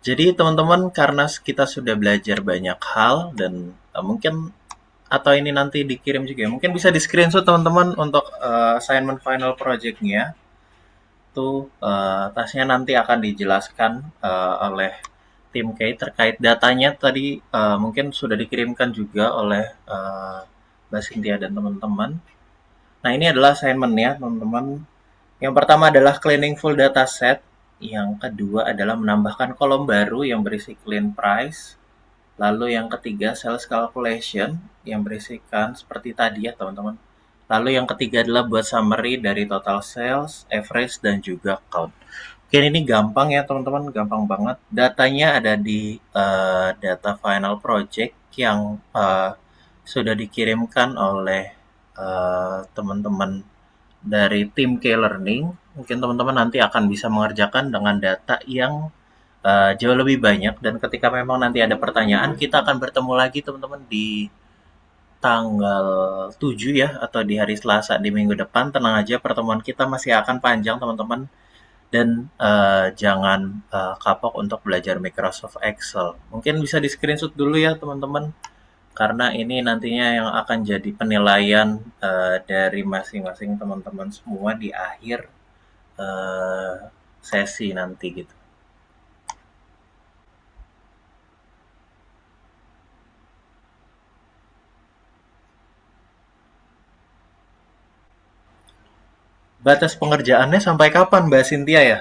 Jadi teman-teman karena kita sudah belajar banyak hal dan mungkin atau ini nanti dikirim juga ya. Mungkin bisa di screenshot teman-teman untuk assignment final project-nya. Tuh tasnya nanti akan dijelaskan oleh tim K terkait datanya tadi mungkin sudah dikirimkan juga oleh Mbak Cynthia dan teman-teman. Nah, ini adalah assignment-nya, teman-teman. Yang pertama adalah cleaning full dataset. Yang kedua adalah menambahkan kolom baru yang berisi clean price. Lalu yang ketiga, sales calculation yang berisikan seperti tadi ya, teman-teman. Lalu yang ketiga adalah buat summary dari total sales, average, dan juga count. Mungkin ini gampang ya, teman-teman. Gampang banget. Datanya ada di data final project yang sudah dikirimkan oleh teman-teman dari tim K-Learning. Mungkin teman-teman nanti akan bisa mengerjakan dengan data yang jauh lebih banyak. Dan ketika memang nanti ada pertanyaan, kita akan bertemu lagi teman-teman di tanggal 7 ya, atau di hari Selasa di minggu depan. Tenang aja, pertemuan kita masih akan panjang teman-teman. Dan jangan kapok untuk belajar Microsoft Excel. Mungkin bisa di screenshot dulu ya teman-teman, karena ini nantinya yang akan jadi penilaian dari masing-masing teman-teman semua di akhir sesi nanti gitu. Batas pengerjaannya sampai kapan Mbak Cynthia ya?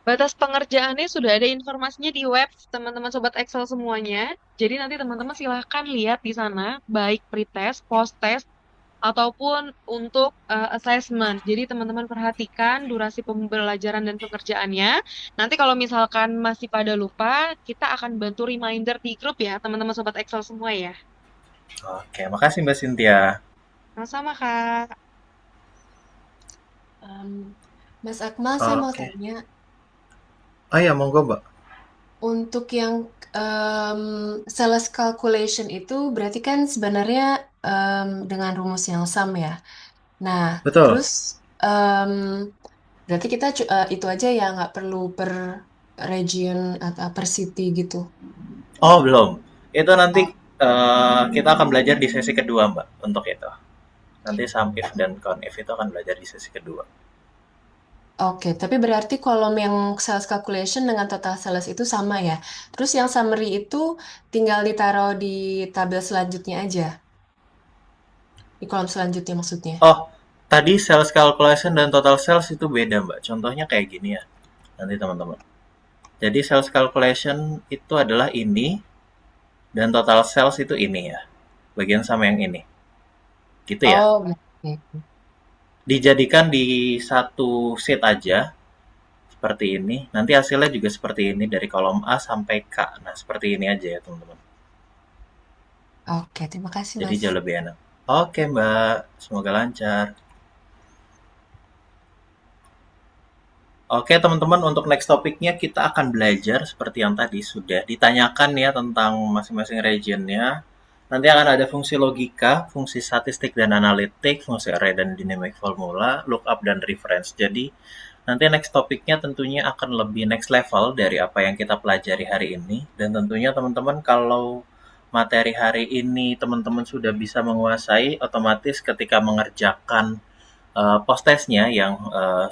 Batas pengerjaannya sudah ada informasinya di web, teman-teman Sobat Excel semuanya. Jadi nanti teman-teman silahkan lihat di sana, baik pretest, post-test, ataupun untuk assessment. Jadi teman-teman perhatikan durasi pembelajaran dan pengerjaannya. Nanti kalau misalkan masih pada lupa, kita akan bantu reminder di grup ya, teman-teman Sobat Excel semua ya. Oke, makasih Mbak Cynthia. Sama-sama, Kak. Mas Akmal, saya mau Oke. tanya, Oh ya, monggo Mbak. untuk yang sales calculation itu berarti kan sebenarnya dengan rumus yang sama ya. Nah, Betul. terus berarti kita itu aja ya, nggak perlu per region atau per city gitu. Oh, belum. Itu nanti Oh, kita akan belajar di sesi kedua Mbak untuk itu. Nanti sum if dan count if itu akan belajar di sesi kedua. Oke, tapi berarti kolom yang sales calculation dengan total sales itu sama ya. Terus yang summary itu tinggal ditaruh di tabel selanjutnya aja, di kolom selanjutnya maksudnya. Oh, tadi sales calculation dan total sales itu beda Mbak. Contohnya kayak gini ya. Nanti teman-teman. Jadi sales calculation itu adalah ini dan total sales itu ini ya. Bagian sama yang ini. Gitu ya. Oh, oke. Dijadikan di satu sheet aja seperti ini. Nanti hasilnya juga seperti ini dari kolom A sampai K. Nah, seperti ini aja ya, teman-teman. Oke, terima kasih, Jadi Mas. jauh lebih enak. Oke, Mbak. Semoga lancar. Oke, teman-teman, untuk next topiknya kita akan belajar seperti yang tadi sudah ditanyakan ya tentang masing-masing regionnya. Nanti akan ada fungsi logika, fungsi statistik dan analitik, fungsi array dan dynamic formula, lookup dan reference. Jadi, nanti next topiknya tentunya akan lebih next level dari apa yang kita pelajari hari ini. Dan tentunya teman-teman kalau materi hari ini teman-teman sudah bisa menguasai, otomatis ketika mengerjakan post testnya yang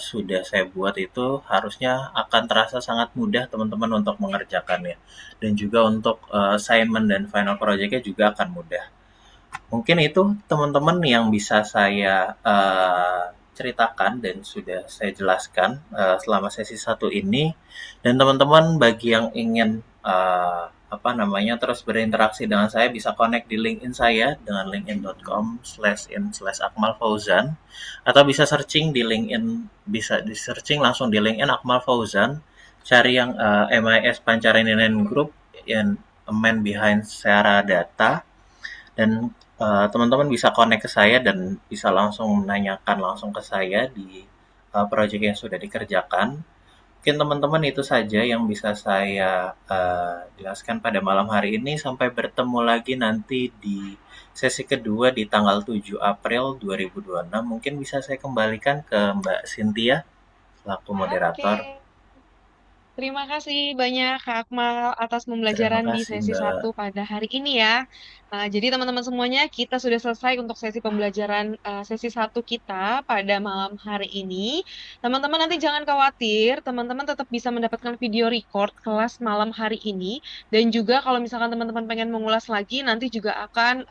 sudah saya buat itu harusnya akan terasa sangat mudah teman-teman untuk mengerjakannya. Dan juga untuk assignment dan final project-nya juga akan mudah. Mungkin itu teman-teman yang bisa saya ceritakan dan sudah saya jelaskan selama sesi 1 ini. Dan teman-teman bagi yang ingin terus berinteraksi dengan saya, bisa connect di LinkedIn saya dengan linkedin.com/in/Akmal Fauzan, atau bisa searching di LinkedIn, bisa di searching langsung di LinkedIn Akmal Fauzan, cari yang MIS Pancarainan Group, in a man behind Seara Data, dan teman-teman bisa connect ke saya dan bisa langsung menanyakan langsung ke saya di project yang sudah dikerjakan. Mungkin teman-teman itu saja yang bisa saya jelaskan pada malam hari ini. Sampai bertemu lagi nanti di sesi kedua di tanggal 7 April 2026. Mungkin bisa saya kembalikan ke Mbak Cynthia selaku moderator. Oke. Terima kasih banyak Kak Akmal atas Terima pembelajaran di kasih sesi Mbak. 1 pada hari ini ya. Jadi teman-teman semuanya kita sudah selesai untuk sesi pembelajaran sesi 1 kita pada malam hari ini. Teman-teman nanti jangan khawatir, teman-teman tetap bisa mendapatkan video record kelas malam hari ini. Dan juga kalau misalkan teman-teman pengen mengulas lagi, nanti juga akan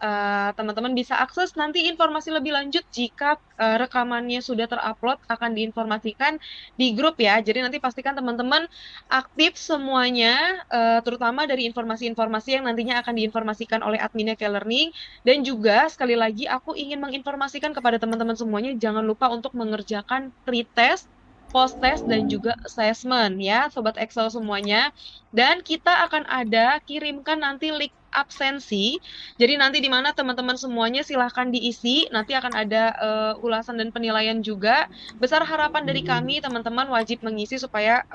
teman-teman bisa akses nanti informasi lebih lanjut jika rekamannya sudah terupload akan diinformasikan di grup ya. Jadi nanti pastikan teman-teman aktif semuanya, terutama dari informasi-informasi yang nantinya akan diinformasikan oleh adminnya K-Learning. Dan juga sekali lagi aku ingin menginformasikan kepada teman-teman semuanya, jangan lupa untuk mengerjakan pretest, post-test, dan juga assessment ya, Sobat Excel semuanya. Dan kita akan kirimkan nanti link absensi. Jadi nanti di mana teman-teman semuanya silahkan diisi, nanti akan ada ulasan dan penilaian juga. Besar harapan dari kami, teman-teman wajib mengisi supaya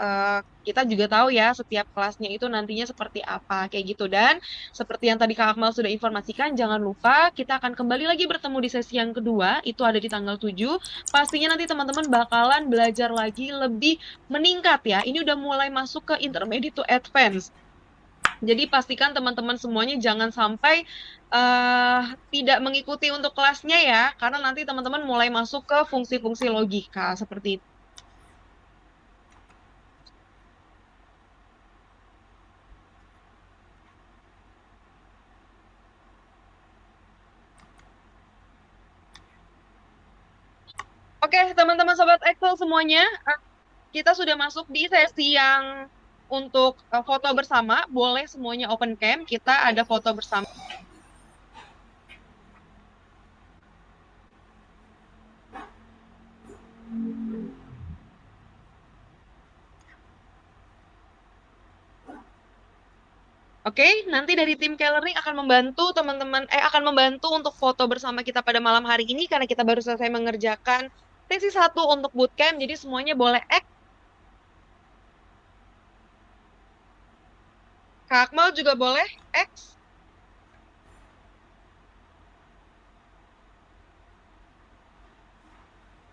kita juga tahu ya setiap kelasnya itu nantinya seperti apa, kayak gitu. Dan seperti yang tadi Kak Akmal sudah informasikan, jangan lupa kita akan kembali lagi bertemu di sesi yang kedua, itu ada di tanggal 7. Pastinya nanti teman-teman bakalan belajar lagi lebih meningkat ya. Ini udah mulai masuk ke intermediate to advance. Jadi pastikan teman-teman semuanya jangan sampai tidak mengikuti untuk kelasnya ya, karena nanti teman-teman mulai masuk ke fungsi-fungsi logika seperti itu. Oke, teman-teman Sobat Excel semuanya, kita sudah masuk di sesi yang untuk foto bersama. Boleh semuanya open cam, kita ada foto bersama. Oke, nanti dari tim K-Learning akan membantu teman-teman akan membantu untuk foto bersama kita pada malam hari ini karena kita baru selesai mengerjakan sesi 1 untuk bootcamp. Jadi semuanya boleh Kak Akmal juga boleh X.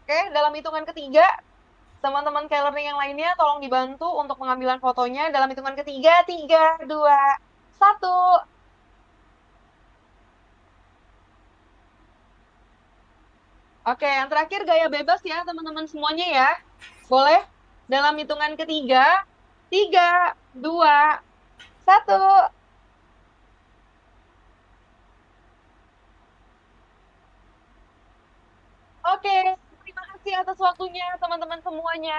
Oke, dalam hitungan ketiga, teman-teman K-Learning yang lainnya tolong dibantu untuk pengambilan fotonya dalam hitungan ketiga, 3, 2, 1. Oke, yang terakhir gaya bebas ya teman-teman semuanya ya. Boleh? Dalam hitungan ketiga, 3, 2, 1. Oke, terima kasih atas waktunya teman-teman semuanya.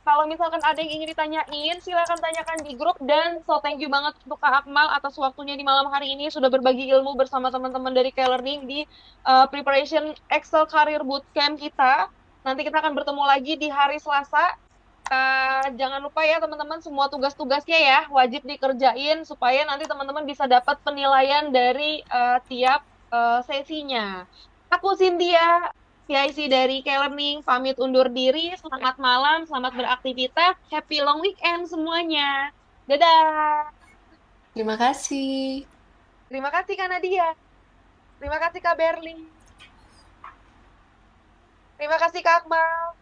Kalau misalkan ada yang ingin ditanyain, silakan tanyakan di grup. Dan so thank you banget untuk Kak Akmal atas waktunya di malam hari ini sudah berbagi ilmu bersama teman-teman dari K-Learning di preparation Excel Career Bootcamp kita. Nanti kita akan bertemu lagi di hari Selasa. Jangan lupa ya teman-teman, semua tugas-tugasnya ya wajib dikerjain supaya nanti teman-teman bisa dapat penilaian dari tiap sesinya. Aku Cynthia, PIC dari K-Learning, pamit undur diri. Selamat malam, selamat beraktivitas. Happy long weekend semuanya. Dadah. Terima kasih. Terima kasih Kak Nadia. Terima kasih Kak Berli. Terima kasih Kak Akmal.